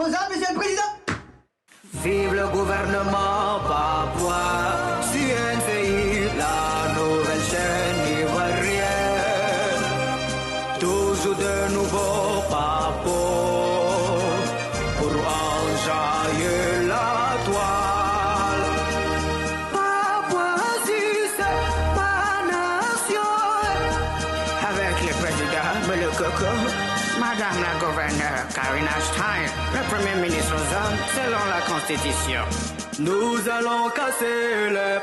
vos ordres, Monsieur le Président. Vive le gouvernement papouas, CNCI, la nouvelle chaîne ivoirienne. Toujours de nouveaux papos pour enjailler la toile. Papouasie, c'est ma nation. Avec le président, le coco, Madame la gouverneure Karina Stein, le Premier ministre Ozone, selon la Constitution. Nous allons casser les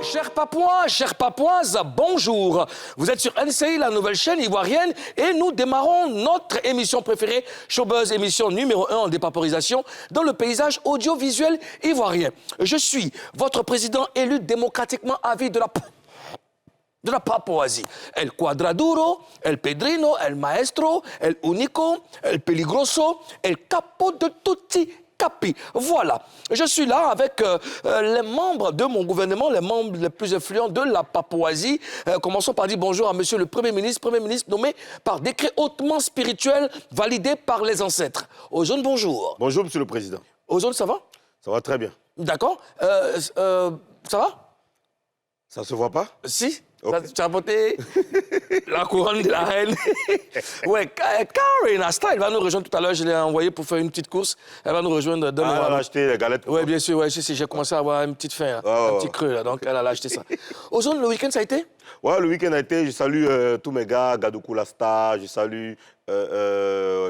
Chers Papouas, chères Papouaises, bonjour. Vous êtes sur NCI, la nouvelle chaîne ivoirienne, et nous démarrons notre émission préférée, Showbuzz, émission numéro 1 en dépaporisation dans le paysage audiovisuel ivoirien. Je suis votre président élu démocratiquement à vie de la Papouasie. El Quadraduro, El Pedrino, El Maestro, El Unico, El Peligroso, El Capo de Tutti Capi. Voilà. Je suis là avec les membres de mon gouvernement, les membres les plus influents de la Papouasie. Commençons par dire bonjour à monsieur le Premier ministre nommé par décret hautement spirituel validé par les ancêtres. Ozone, bonjour. Bonjour, monsieur le président. Ozone, ça va? Ça va très bien. D'accord. Ça va? Ça se voit pas? Si. Okay. Tu as porté la couronne de la reine. Ouais, Karina Stein, elle va nous rejoindre tout à l'heure. Je l'ai envoyée pour faire une petite course. Elle va nous rejoindre demain. Elle a acheté les galettes. Oui, bien sûr. Ouais, j'ai commencé à avoir une petite faim, un petit creux. Là, donc, elle a acheté ça. Ozone, le week-end, ça a été? Ouais, le week-end a été. Je salue tous mes gars, Gadoukou Lasta, je salue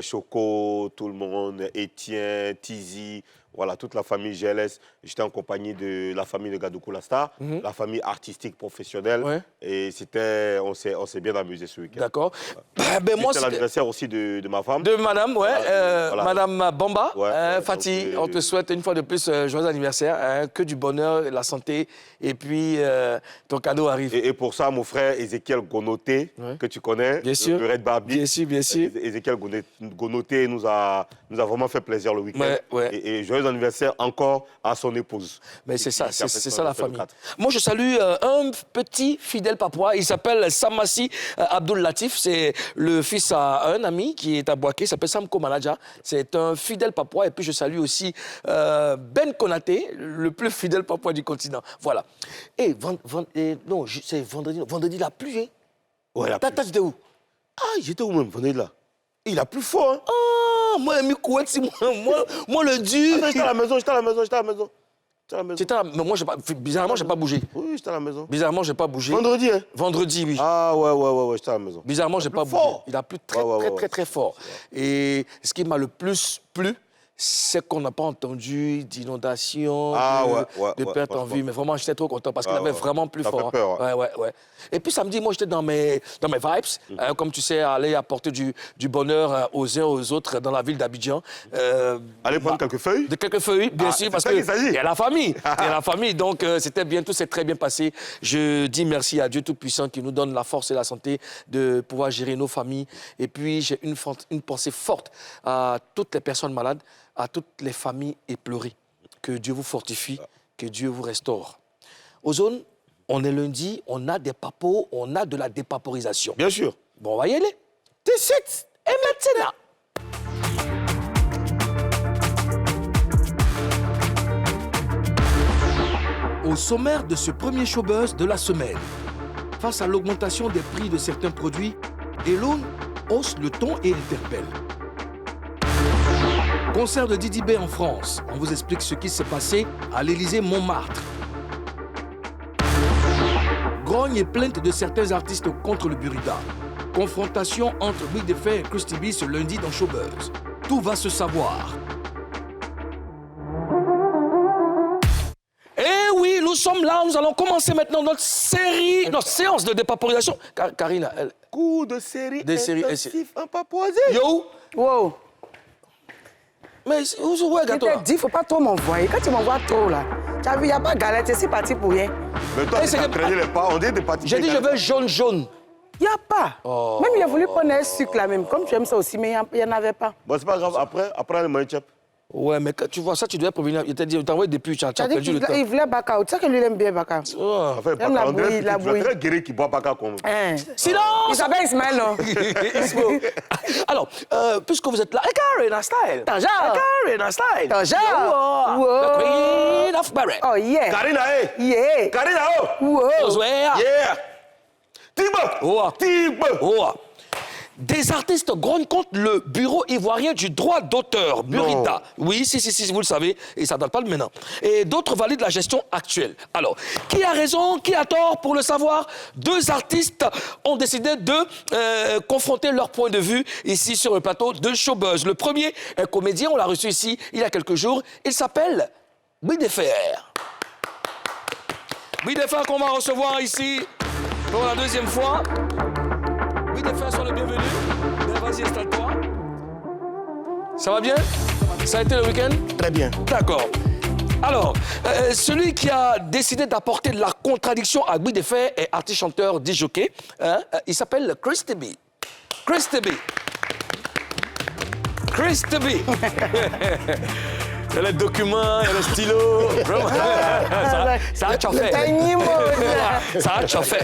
Choco, tout le monde, Étienne, Tizi. Voilà, toute la famille GLS. J'étais en compagnie de la famille de Gadoukou Lasta, la famille artistique professionnelle. Ouais. Et on s'est bien amusé ce week-end. D'accord. Voilà. Ben, c'était l'anniversaire aussi de ma femme. De madame, ouais. Voilà. Madame Bamba. Ouais, Fatih, on te souhaite une fois de plus joyeux anniversaire. Que du bonheur, la santé. Et puis, ton cadeau arrive. Et pour ça, mon frère Ézéchiel Gonoté, que tu connais, bien sûr. le Red Barbie. Bien sûr, bien sûr. Ézéchiel Gonoté nous a vraiment fait plaisir le week-end. Ouais. Et joyeux anniversaire encore à son épouse. Mais c'est ça la famille. Moi, je salue un petit fidèle papouas. Il s'appelle Samassi Abdul Latif. C'est le fils à un ami qui est à Boaké. Il s'appelle Samko Manaja. C'est un fidèle papouas. Et puis, je salue aussi Ben Konaté, le plus fidèle papouas du continent. Voilà. Et non, c'est vendredi. Vendredi, la pluie. Hein? Ouais, la pluie. T'étais où? Ah, j'étais où même, vendredi là? Il a plu fort, hein? Ah, moi, moi, le dur. J'étais à la maison. Mais moi, bizarrement, j'ai pas bougé. Oui, j'étais à la maison. Bizarrement, j'ai pas bougé. Vendredi, hein? Vendredi, oui. Ah, ouais, j'étais à la maison. Bizarrement, j'ai pas bougé. Il a plu très fort. Et ce qui m'a le plus plu, c'est qu'on n'a pas entendu d'inondation, de perte en vue. Mais vraiment, j'étais trop content parce qu'il avait vraiment plus fort. Ça fait peur, ouais. Et puis samedi, moi, j'étais dans mes vibes. Comme tu sais, aller apporter du bonheur aux uns aux autres dans la ville d'Abidjan. Aller prendre quelques feuilles? Quelques feuilles, bien sûr, parce qu'il y a la famille. Il y a la famille. Donc, tout s'est très bien passé. Je dis merci à Dieu Tout-Puissant qui nous donne la force et la santé de pouvoir gérer nos familles. Et puis, j'ai une pensée forte à toutes les personnes malades, à toutes les familles éplorées. Que Dieu vous fortifie, que Dieu vous restaure. Ozone, on est lundi, on a des papos, on a de la dépaporisation. Bien sûr. Bon, on va y aller. Tout de suite et maintenant. Au sommaire de ce premier showbuzz de la semaine, face à l'augmentation des prix de certains produits, Elon hausse le ton et interpelle. Concert de Didi B en France. On vous explique ce qui s'est passé à l'Élysée-Montmartre. Grogne et plainte de certains artistes contre le Burida. Confrontation entre Big Defay et Christy B ce lundi dans Showbuzz. Tout va se savoir. Eh oui, nous sommes là. Nous allons commencer maintenant notre séance de dépaporisation. Karina, coup de série intensif en Papouasie. Yo. Wow. Mais où est le gâteau là? Je t'ai dit, il ne faut pas trop m'envoyer. Quand tu m'envoies trop là, tu as vu, il n'y a pas de galette, c'est parti pour rien. Mais toi, tu as traîné les pas, on dit des parties. J'ai dit, je veux jaune. Il n'y a pas. Oh. Même il a voulu prendre un sucre là même, comme tu aimes ça aussi, mais il n'y en avait pas. Bon, c'est pas grave, après le manchep. Ouais, mais quand tu vois ça, tu dois prévenir. Il t'a dit, t'as envoyé depuis, tu as perdu le temps. Il voulait Baka. Tu sais que lui, il aime bien Baka. En fait, J'aime la on dirait bouillie, la que tu bouillie. très guéri qui boit Baka comme... Silence! Il s'appelle Ismaël, non? Alors, puisque vous êtes là, Karina Style. Taja. Karina Style. Taja. The Queen of Barrett. Oh, yeah. Karina, hey! Yeah. Karina, oh! Wow. Josué. Yeah! Tiba! Oh. Tiba! Oh. Des artistes grondent contre le bureau ivoirien du droit d'auteur, Burita. Oui, si, vous le savez, et ça ne date pas de maintenant. Et d'autres valident la gestion actuelle. Alors, qui a raison, qui a tort? Pour le savoir, deux artistes ont décidé de confronter leur point de vue ici sur le plateau de Showbuzz. Le premier, un comédien, on l'a reçu ici il y a quelques jours, il s'appelle Bidefer. Bidefer qu'on va recevoir ici pour la deuxième fois. Bidefer, sois le bienvenu. Vas-y, installe-toi. Ça va bien? Ça a été le week-end? Très bien. D'accord. Alors, celui qui a décidé d'apporter de la contradiction à Bidefer est artiste-chanteur, disjockey. Il s'appelle Christy B. Christy B. Christy B. Il y a le document, il y a le stylo. Ça a chauffé. Ça a chauffé.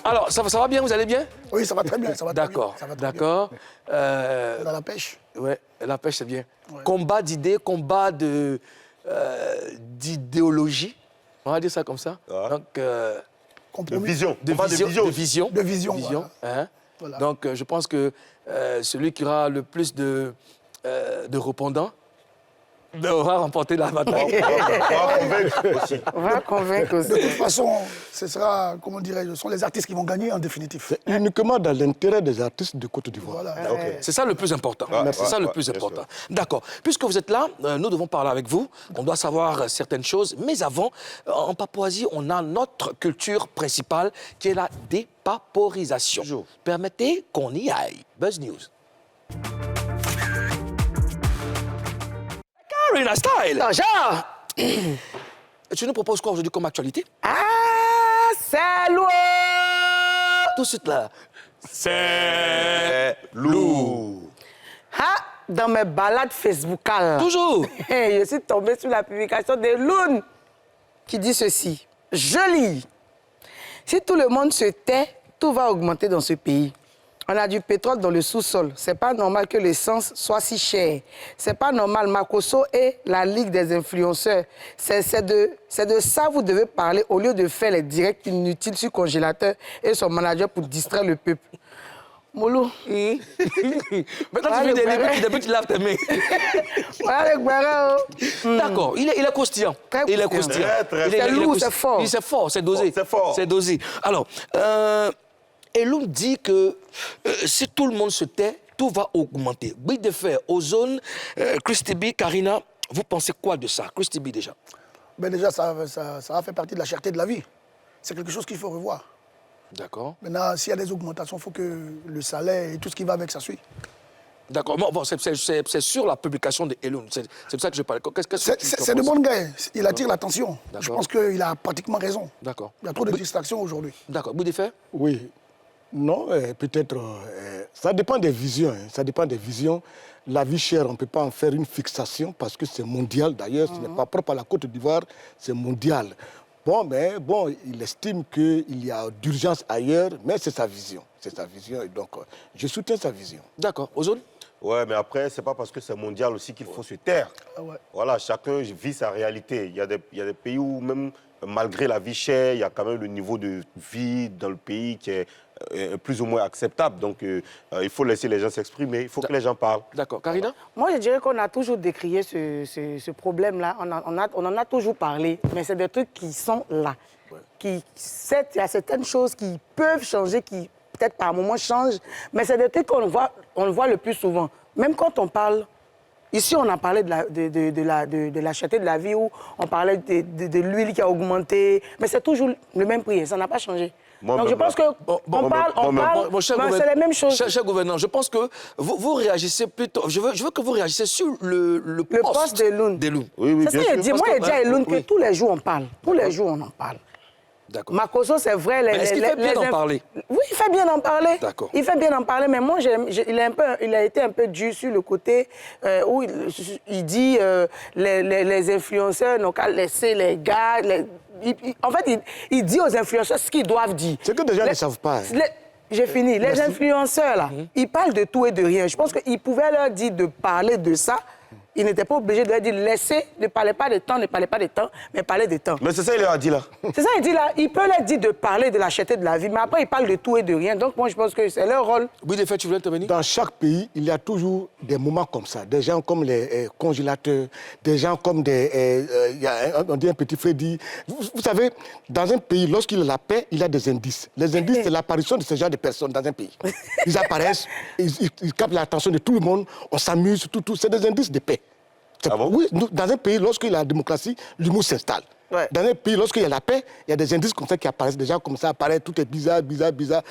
Alors, ça va bien? Vous allez bien? Oui, ça va très bien. D'accord, d'accord. Dans la pêche. Ouais, la pêche, c'est bien. Ouais. Combat d'idées, combat d'idéologie. On va dire ça comme ça. Ouais. Donc, De Compromis. vision. de Combat vision. de vision. De vision, Hein? Voilà. Donc, je pense que celui qui aura le plus de répondants aura remporté la bataille. On va convaincre aussi. De toute façon, ce sera, comment dirais-je, ce sont les artistes qui vont gagner en définitive. C'est uniquement dans l'intérêt des artistes de Côte d'Ivoire. Voilà. C'est ça le plus important. C'est ça le plus important. D'accord. Puisque vous êtes là, nous devons parler avec vous. On doit savoir certaines choses. Mais avant, en Papouasie, on a notre culture principale qui est la dépaporisation. Toujours. Permettez qu'on y aille. Buzz News. Karina Style. Taja. Tu nous proposes quoi aujourd'hui comme actualité? Ah, c'est lourd. Tout de suite là. C'est lourd. Ah, dans mes balades Facebookales. Toujours. Je suis tombée sur la publication de Loun qui dit ceci. Je lis. Si tout le monde se tait, tout va augmenter dans ce pays. On a du pétrole dans le sous-sol. C'est pas normal que l'essence soit si chère. C'est pas normal. Makosso et la Ligue des influenceurs. C'est de ça que vous devez parler au lieu de faire les directs inutiles sur congélateur et son manager pour distraire le peuple. Molo. Maintenant, tu fais des livres, depuis tu laves tes mains. Voilà le guara. D'accord, il est croustillant. Très Il est croustillant. croustillant. Très, Il est- C'est il est lourd, croustillant. c'est fort. C'est fort, c'est dosé. C'est fort. C'est dosé. Alors, Eloum dit que si tout le monde se tait, tout va augmenter. Bidefer, Ozone, Christy B, Karina, vous pensez quoi de ça? Christy B déjà. Ben déjà, ça a fait partie de la cherté de la vie. C'est quelque chose qu'il faut revoir. D'accord. Maintenant, s'il y a des augmentations, il faut que le salaire et tout ce qui va avec ça suit. D'accord. Bon, c'est sur la publication de Eloum. C'est de ça que je parle. Qu'est-ce que tu C'est de proposes? bon gars. Il attire l'attention. D'accord. Je pense qu'il a pratiquement raison. D'accord. Il y a trop de distractions aujourd'hui. D'accord. Bidefer? Oui. Non, peut-être. Ça dépend des visions. Ça dépend des visions. La vie chère, on ne peut pas en faire une fixation parce que c'est mondial. D'ailleurs, ce n'est pas propre à la Côte d'Ivoire, c'est mondial. Mais il estime qu'il y a d'urgence ailleurs, mais c'est sa vision. C'est sa vision et donc je soutiens sa vision. D'accord. Ozone? Ouais, mais après, c'est pas parce que c'est mondial aussi qu'il faut se taire. Ah ouais. Voilà, chacun vit sa réalité. Il y a des pays où même, malgré la vie chère, il y a quand même le niveau de vie dans le pays qui est plus ou moins acceptable. Donc, il faut laisser les gens s'exprimer. Il faut que les gens parlent. D'accord. Karina? Moi, je dirais qu'on a toujours décrié ce problème-là. On en a toujours parlé, mais c'est des trucs qui sont là. Il y a certaines choses qui peuvent changer, qui peut-être par moment changent, mais c'est des trucs qu'on voit le plus souvent. Même quand on parle, ici on a parlé de la cherté de la vie, où on parlait de l'huile qui a augmenté, mais c'est toujours le même prix, ça n'a pas changé. Donc je pense qu'on parle, mais c'est la même chose. Cher gouverneur, je pense que vous réagissez plutôt... Je veux que vous réagissez sur le poste de Loun. Des Loun. Oui, C'est ça bien qu'il sûr. dit. Moi, il dit à Eloun que oui. tous les jours on parle. Tous les jours on en parle. D'accord. Makosso, c'est vrai. Mais est-ce qu'il fait bien d'en parler? Oui, il fait bien d'en parler. D'accord. Il fait bien d'en parler, mais moi, il a été un peu dur sur le côté où il dit les influenceurs n'ont qu'à laisser les gars... en fait, il dit aux influenceurs ce qu'ils doivent dire. C'est que des gens ne savent pas. Hein. J'ai fini. Les influenceurs, là, ils parlent de tout et de rien. Je pense qu'il pouvait leur dire de parler de ça. Il n'était pas obligé de leur dire, laissez, ne parlez pas de temps, ne parlez pas de temps, mais parlez de temps. Mais c'est ça qu'il leur a dit là. C'est ça qu'il dit là. Il peut leur dire de parler de la cherté de la vie, mais après, il parle de tout et de rien. Donc, moi, je pense que c'est leur rôle. Oui, de fait, tu voulais intervenir? Dans chaque pays, il y a toujours des moments comme ça. Des gens comme les congélateurs, des gens comme des... on dit un petit frère dit... Vous savez, dans un pays, lorsqu'il y a la paix, il y a des indices. Les indices, c'est l'apparition de ce genre de personnes dans un pays. Ils apparaissent, ils captent l'attention de tout le monde, on s'amuse, tout. C'est des indices de paix. Ah bon? Oui, dans un pays, lorsqu'il y a la démocratie, l'humour s'installe. Ouais. Dans un pays, lorsqu'il y a la paix, il y a des indices comme ça qui apparaissent. Des gens comme ça apparaissent, tout est bizarre.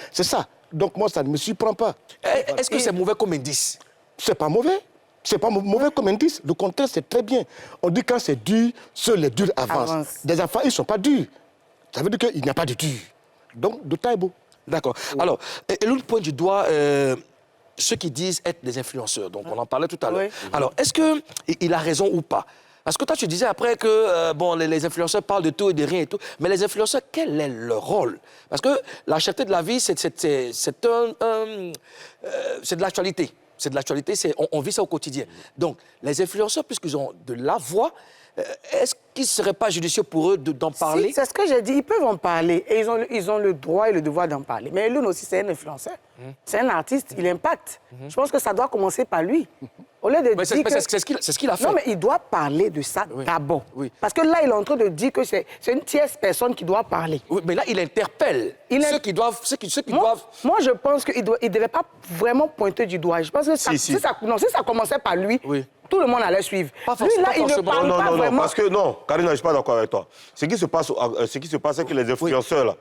C'est ça. Donc moi, ça ne me surprend pas. Est-ce que c'est mauvais comme indice? C'est pas mauvais. C'est pas mauvais comme indice. Le contraire, c'est très bien. On dit quand c'est dur, seuls les durs avancent. Des enfants, ils ne sont pas durs. Ça veut dire qu'il n'y a pas de dur. Donc, de taille beau. D'accord. Alors, et l'autre point du doigt... ceux qui disent être des influenceurs. Donc, on en parlait tout à l'heure. Oui. Alors, est-ce qu'il a raison ou pas? Parce que toi, tu disais après que bon, les influenceurs parlent de tout et de rien et tout. Mais les influenceurs, quel est leur rôle? Parce que la cherté de la vie, c'est de l'actualité. C'est de l'actualité, on vit ça au quotidien. Donc, les influenceurs, puisqu'ils ont de la voix, est-ce qu'il ne serait pas judicieux pour eux d'en parler? Si, c'est ce que j'ai dit. Ils peuvent en parler. Et ils ont le droit et le devoir d'en parler. Mais Elon aussi, c'est un influenceur. C'est un artiste. Il impacte. Je pense que ça doit commencer par lui. Au lieu de dire que... C'est ce qu'il a fait. Non, mais il doit parler de ça d'abord. Oui. Parce que là, il est en train de dire que c'est une tierce personne qui doit parler. Oui, mais là, il interpelle ceux qui doivent... Moi, je pense qu'il ne devait pas vraiment pointer du doigt. Je pense que si ça commençait par lui, tout le monde allait suivre. Lui, là, il ne parle pas vraiment. Non, parce que non, Karina, je ne suis pas d'accord avec toi. Ce qui se passe, c'est que les influenceurs, là,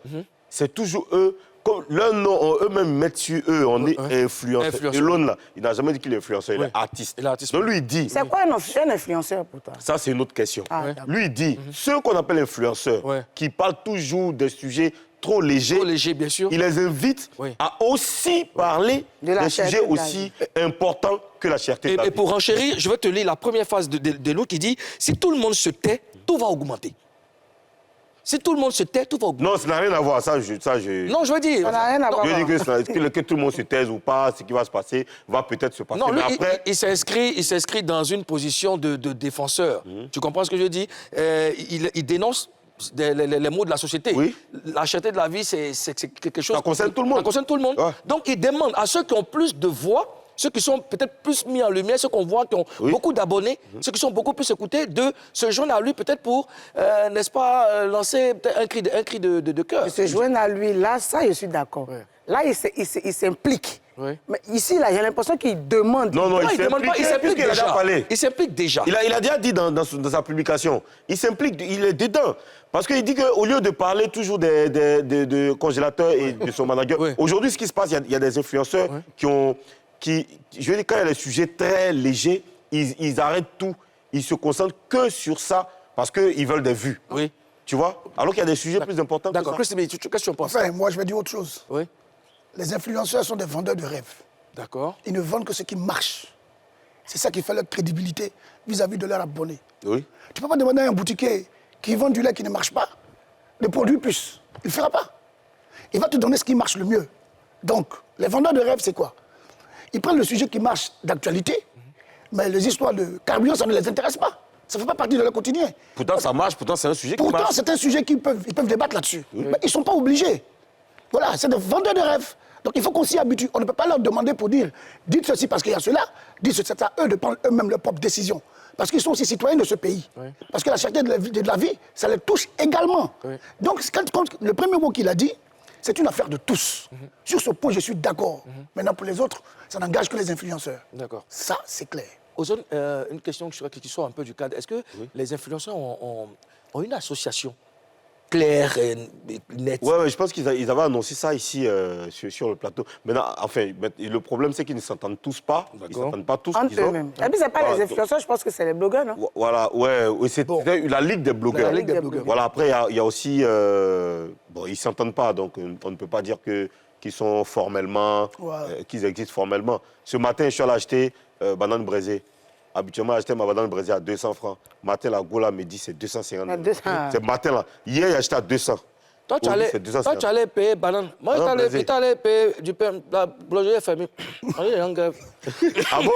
c'est toujours eux... Comme leur nom, eux-mêmes mettent sur eux, on est influenceur. Et l'autre, là, il n'a jamais dit qu'il est influenceur, il est artiste. Donc lui, il dit... C'est quoi un influenceur pour toi? Ça, c'est une autre question. Lui, il dit, ceux qu'on appelle influenceurs, qui parlent toujours des sujets trop légers, bien sûr. il les invite à aussi parler des sujets aussi importants que la cherté de la vie. Et pour enchérir, je vais te lire la première phrase de l'autre qui dit « Si tout le monde se tait, tout va augmenter. » Si tout le monde se tait, tout va augmenter. Non, ça n'a rien à voir. Non, je veux dire... Ça n'a rien à voir. Je veux dire que tout le monde se taise ou pas, ce qui va se passer va peut-être se passer. Non, lui, mais après... il s'inscrit dans une position de défenseur. Tu comprends ce que je dis? Il dénonce les maux de la société. Oui. La cherté de la vie, c'est quelque chose... Ça concerne tout le monde. Ça concerne tout le monde. Ouais. Donc, il demande à ceux qui ont plus de voix, ceux qui sont peut-être plus mis en lumière, ceux qu'on voit qui ont beaucoup d'abonnés, ceux qui sont beaucoup plus écoutés, de se joindre à lui peut-être pour, n'est-ce pas, lancer un cri de cœur. De se joindre à lui, là, ça, je suis d'accord. Là, il s'implique. Oui. Mais ici, là, j'ai l'impression qu'il demande. Non, il demande pas, il s'implique déjà. déjà. Parlé. Il s'implique déjà. Il a déjà dit dans sa publication, il s'implique, il est dedans. Parce qu'il dit qu'au lieu de parler toujours de congélateurs et de son manager, aujourd'hui, ce qui se passe, il y a des influenceurs je veux dire, quand il y a des sujets très légers, ils arrêtent tout. Ils se concentrent que sur ça parce qu'ils veulent des vues. Oui. Tu vois? Alors qu'il y a des sujets plus importants que ça. D'accord. Christine, qu'est-ce que tu en penses? Enfin, moi, je vais dire autre chose. Oui. Les influenceurs sont des vendeurs de rêves. D'accord. Ils ne vendent que ce qui marche. C'est ça qui fait leur crédibilité vis-à-vis de leurs abonnés. Oui. Tu ne peux pas demander à un boutiquier qui vend du lait qui ne marche pas de produire plus. Il ne fera pas. Il va te donner ce qui marche le mieux. Donc, les vendeurs de rêves, c'est quoi? Ils prennent le sujet qui marche d'actualité, mais les histoires de carburant, ça ne les intéresse pas. Ça ne fait pas partie de leur quotidien. Pourtant, ça marche. Pourtant, c'est un sujet qui marche. Pourtant, c'est un sujet qu'ils peuvent débattre là-dessus. Mais ils ne sont pas obligés. Voilà, c'est des vendeurs de rêves. Donc, il faut qu'on s'y habitue. On ne peut pas leur demander pour dire, dites ceci parce qu'il y a cela, dites ceci, c'est à eux de prendre eux-mêmes leurs propres décisions. Parce qu'ils sont aussi citoyens de ce pays. Parce que la cherté de la vie, ça les touche également. Donc, quand le premier mot qu'il a dit, c'est une affaire de tous. Sur ce point, je suis d'accord. Maintenant, pour les autres, ça n'engage que les influenceurs. D'accord. Ça, c'est clair. Ozone, une question qui sort un peu du cadre. Est-ce que les influenceurs ont une association? clair et net. Ouais, je pense qu'ils avaient annoncé ça ici sur le plateau. Maintenant, enfin, le problème, c'est qu'ils ne s'entendent tous pas. Ils ne s'entendent pas tous. Entre eux-mêmes. Et puis, c'est pas les influenceurs, je pense que c'est les blogueurs, non? Voilà, ouais, c'est la Ligue des blogueurs. La Ligue des blogueurs. Voilà, après, il y a aussi... bon, ils ne s'entendent pas, donc on ne peut pas dire qu'ils sont formellement... qu'ils existent formellement. Ce matin, je suis allé acheter banane braisée. Habituellement, j'achetais ma banane braisée à 200 francs. Matin, la Gola me dit c'est 250. C'est matin là. Hier, j'ai acheté à 200. Toi, tu allais payer banane. Moi, je allais payer du pain. La boulangerie est fermée. On est en grève. Ah bon?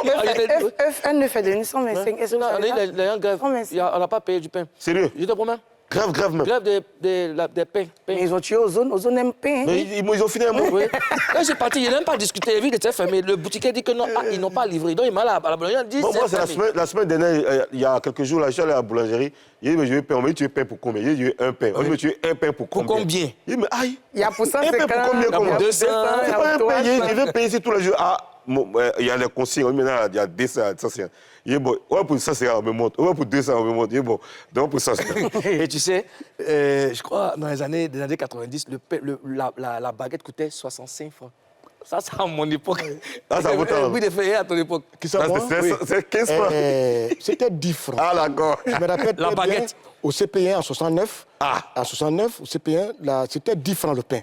Elle ne fait de 125. Est-ce que on est en grève. On n'a pas payé du pain. Sérieux? Je te promets. Grève même. Grève des pains. Mais ils ont tué Ozone. Ozone aime pain. Mais ils ont fini un mot. Oui. Quand j'ai parti, il n'a même pas discuté. Il était fermé. Le boutiquier dit que non, ils n'ont pas livré. Donc il m'a à la boulangerie. Il dit Bon, moi, c'est la semaine dernière, il y a quelques jours, là, je suis allé à la boulangerie. Il dit, mais je veux pain. On m'a dit, tu veux pain pour combien? Il dit, je veux un pain. On m'a dit, tu veux un pain pour combien? Pour combien? Il dit, mais aïe. Il y a pour ça, un pain pour combien? Pour 200. C'est pas un pain. Je vais payer ici tous les jours. Ah, il y a des consignes. Maintenant, il y a 200, 150. Il est bon, ouais, pour 150, on me montre. Ouais, pour 200, on me montre. Il est bon. Donc, pour 150. Et tu sais, je crois, dans les années 90, la baguette coûtait 65 francs. Ça, c'est à mon époque. Ah, ça vaut tant. Oui, de faire à ton époque. C'est 15 francs. C'était 10 francs. Ah, d'accord. Je me rappelle La très baguette. bien, au CP1 en 69, Ah. en 69, au CP1, c'était 10 francs le pain.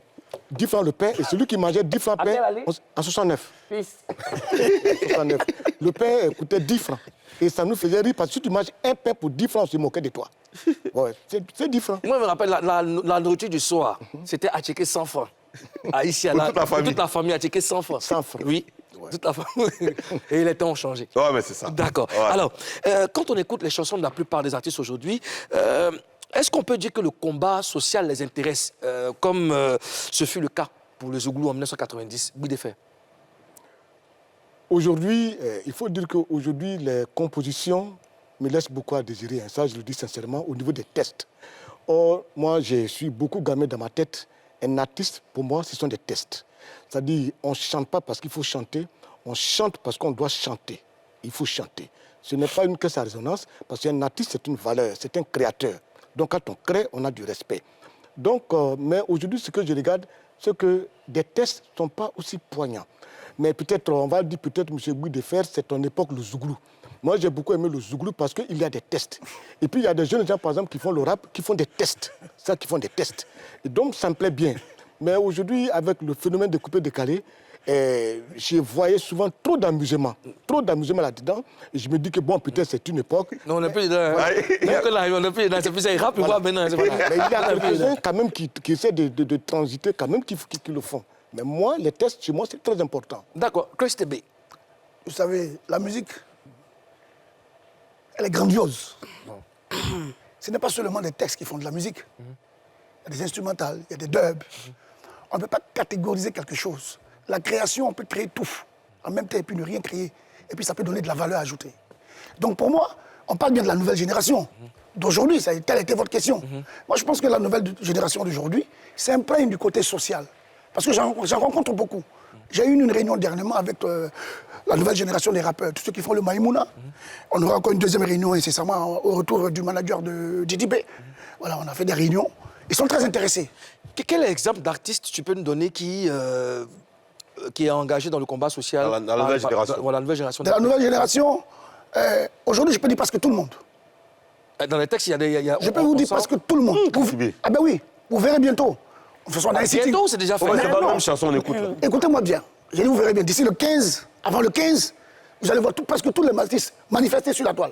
10 francs le pain, et celui qui mangeait 10 francs le pain, en 69. Fils. 69. Le pain coûtait 10 francs. Et ça nous faisait rire parce que si tu manges un pain pour 10 francs, on se moquait de toi. Ouais, c'est 10 francs. Moi, je me rappelle, la nourriture du soir, c'était à checker 100 francs. Ici, Pour toute la famille. Toute la famille a checké 100 francs. 100 francs. Oui, toute la famille. Et les temps ont changé. Ouais, mais c'est ça. D'accord. Ouais. Alors, quand on écoute les chansons de la plupart des artistes aujourd'hui, est-ce qu'on peut dire que le combat social les intéresse, comme ce fut le cas pour le Zouglou en 1990? Oui, des faits. Aujourd'hui, il faut dire qu'aujourd'hui, les compositions me laissent beaucoup à désirer. Ça, je le dis sincèrement, au niveau des tests. Or, moi, je suis beaucoup gamé dans ma tête. Un artiste, pour moi, ce sont des tests. C'est-à-dire, on ne chante pas parce qu'il faut chanter, on chante parce qu'on doit chanter. Il faut chanter. Ce n'est pas une caisse à résonance, parce qu'un artiste, c'est une valeur, c'est un créateur. Donc, quand on crée, on a du respect. Donc, mais aujourd'hui, ce que je regarde, c'est que des tests ne sont pas aussi poignants. Mais peut-être, on va dire, peut-être, M. Bouy de Fer, c'est ton époque, le Zouglou. Moi, j'ai beaucoup aimé le Zouglou parce qu'il y a des tests. Et puis, il y a des jeunes gens, par exemple, qui font le rap, qui font des tests. Ça, qui font des tests. Et donc, ça me plaît bien. Mais aujourd'hui, avec le phénomène de coupé-décalé, je voyais souvent trop d'amusement là-dedans. Et je me dis que, bon, peut-être c'est une époque. Non, on n'est plus dedans. On n'est plus dedans. C'est plus rap, voilà. Maintenant. Mais il y a quelques-uns, quand même, qui essaient de transiter, quand même, qui le font. Mais moi, les tests, chez moi, c'est très important. D'accord. Christy B. Vous savez, la musique, elle est grandiose. Ce n'est pas seulement des textes qui font de la musique. Il y a des instrumentales, il y a des dubs. On ne peut pas catégoriser quelque chose. La création, on peut créer tout en même temps et puis ne rien créer. Et puis ça peut donner de la valeur ajoutée. Donc pour moi, on parle bien de la nouvelle génération d'aujourd'hui. Telle était votre question. Moi, je pense que la nouvelle génération d'aujourd'hui s'imprègne du côté social. Parce que j'en rencontre beaucoup. J'ai eu une réunion dernièrement avec la nouvelle génération des rappeurs, tous ceux qui font le Maïmouna. On aura encore une deuxième réunion incessamment au retour du manager de JDB. Voilà, on a fait des réunions. Ils sont très intéressés. Quel exemple d'artiste tu peux nous donner qui est engagé dans le combat social Dans la nouvelle génération. Dans la nouvelle génération. De la nouvelle génération, aujourd'hui, je peux dire presque tout le monde. Dans les textes, il y a Je peux vous dire presque tout le monde. Ah ben oui, vous verrez bientôt. De toute façon, on a incité. Bientôt, c'est déjà fait. Ouais, c'est pas la non. même chanson, on écoute. Là. Écoutez-moi bien. J'ai dit, vous verrez bien. D'ici le 15, avant le 15, vous allez voir presque tous les artistes manifester sur la toile.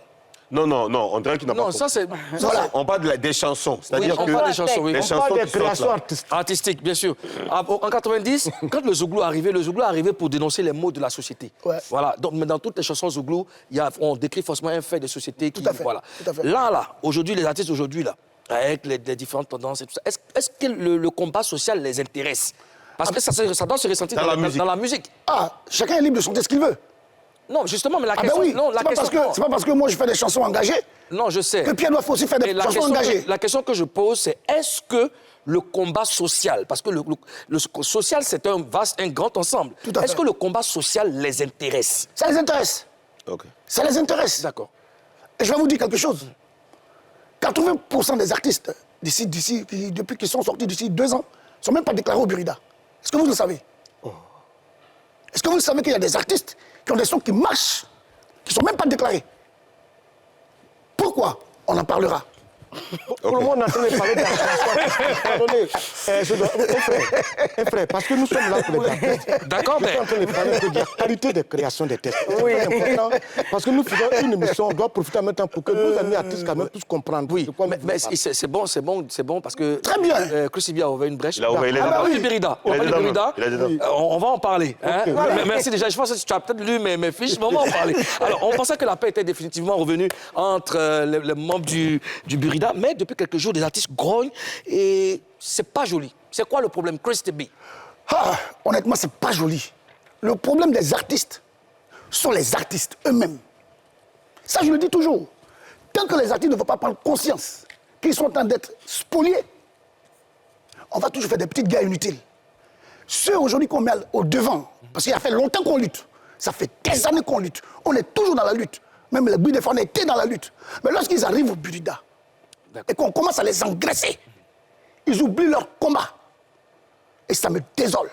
Non, on dirait qu'il n'a pas Non, compris. ça c'est... Voilà. On parle des chansons. C'est-à-dire Oui, on que parle des chansons, oui. les On chansons parle des qui sortent, créations là. artistiques. Artistique, bien sûr. En 90, quand le Zouglou est arrivé pour dénoncer les maux de la société. Ouais. Voilà. Donc, mais dans toutes les chansons Zouglou, on décrit forcément un fait de société qui... Tout à fait. Voilà. Tout à fait. Là, aujourd'hui, les artistes aujourd'hui, là, avec les différentes tendances et tout ça, est-ce que le combat social les intéresse? Parce que ça doit se ressentir dans la musique. Ah, chacun est libre de chanter ce qu'il veut. Non, justement, mais la Ah ben question... oui, non, la question... c'est pas parce que moi je fais des chansons engagées Non, je sais. que Pierre doit aussi faire des Et chansons engagées. la question que je pose, c'est est-ce que le combat social, parce que le social, c'est un grand ensemble, Tout à fait. est-ce que le combat social les intéresse? Ça les intéresse. Ok. Ça les intéresse. D'accord. Et je vais vous dire quelque chose. 80% des artistes depuis qu'ils sont sortis d'ici 2 ans, ne sont même pas déclarés au Burida. Est-ce que vous le savez? Est-ce que vous savez qu'il y a des artistes qui ont des sons qui marchent, qui ne sont même pas déclarés? Pourquoi? On en parlera. Pour le moment, on est en train de parler de la création. Pardonnez, frère, parce que nous sommes là pour les artistes. D'accord, mais... Nous sommes en train de parler de la qualité de création des textes. Oui. C'est important, parce que nous faisons une émission, on doit profiter en même temps pour que nos amis artistes quand même puissent comprendre. Oui, mais c'est bon, parce que... Très bien. Chris Ibia a ouvert une brèche. Il a ouvert, il est On va parler dedans. du Burida. Il est dedans. On va en parler. Hein? Okay. Merci déjà. Je pense que tu as peut-être lu mes fiches, mais on va en parler. Alors, on pensait que la paix était définitivement revenue entre les membres du Burida, mais depuis quelques jours, des artistes grognent et c'est pas joli. C'est quoi le problème, Chris B? Honnêtement, c'est pas joli. Le problème des artistes sont les artistes eux-mêmes. Ça, je le dis toujours. Tant que les artistes ne vont pas prendre conscience qu'ils sont en train d'être spoliés, on va toujours faire des petites guerres inutiles. Ceux aujourd'hui qu'on met au devant, parce qu'il a fait longtemps qu'on lutte, ça fait des années qu'on lutte, on est toujours dans la lutte. Même les Buts des Femmes étaient dans la lutte. Mais lorsqu'ils arrivent au Burida, et qu'on commence à les engraisser, ils oublient leur combat. Et ça me désole.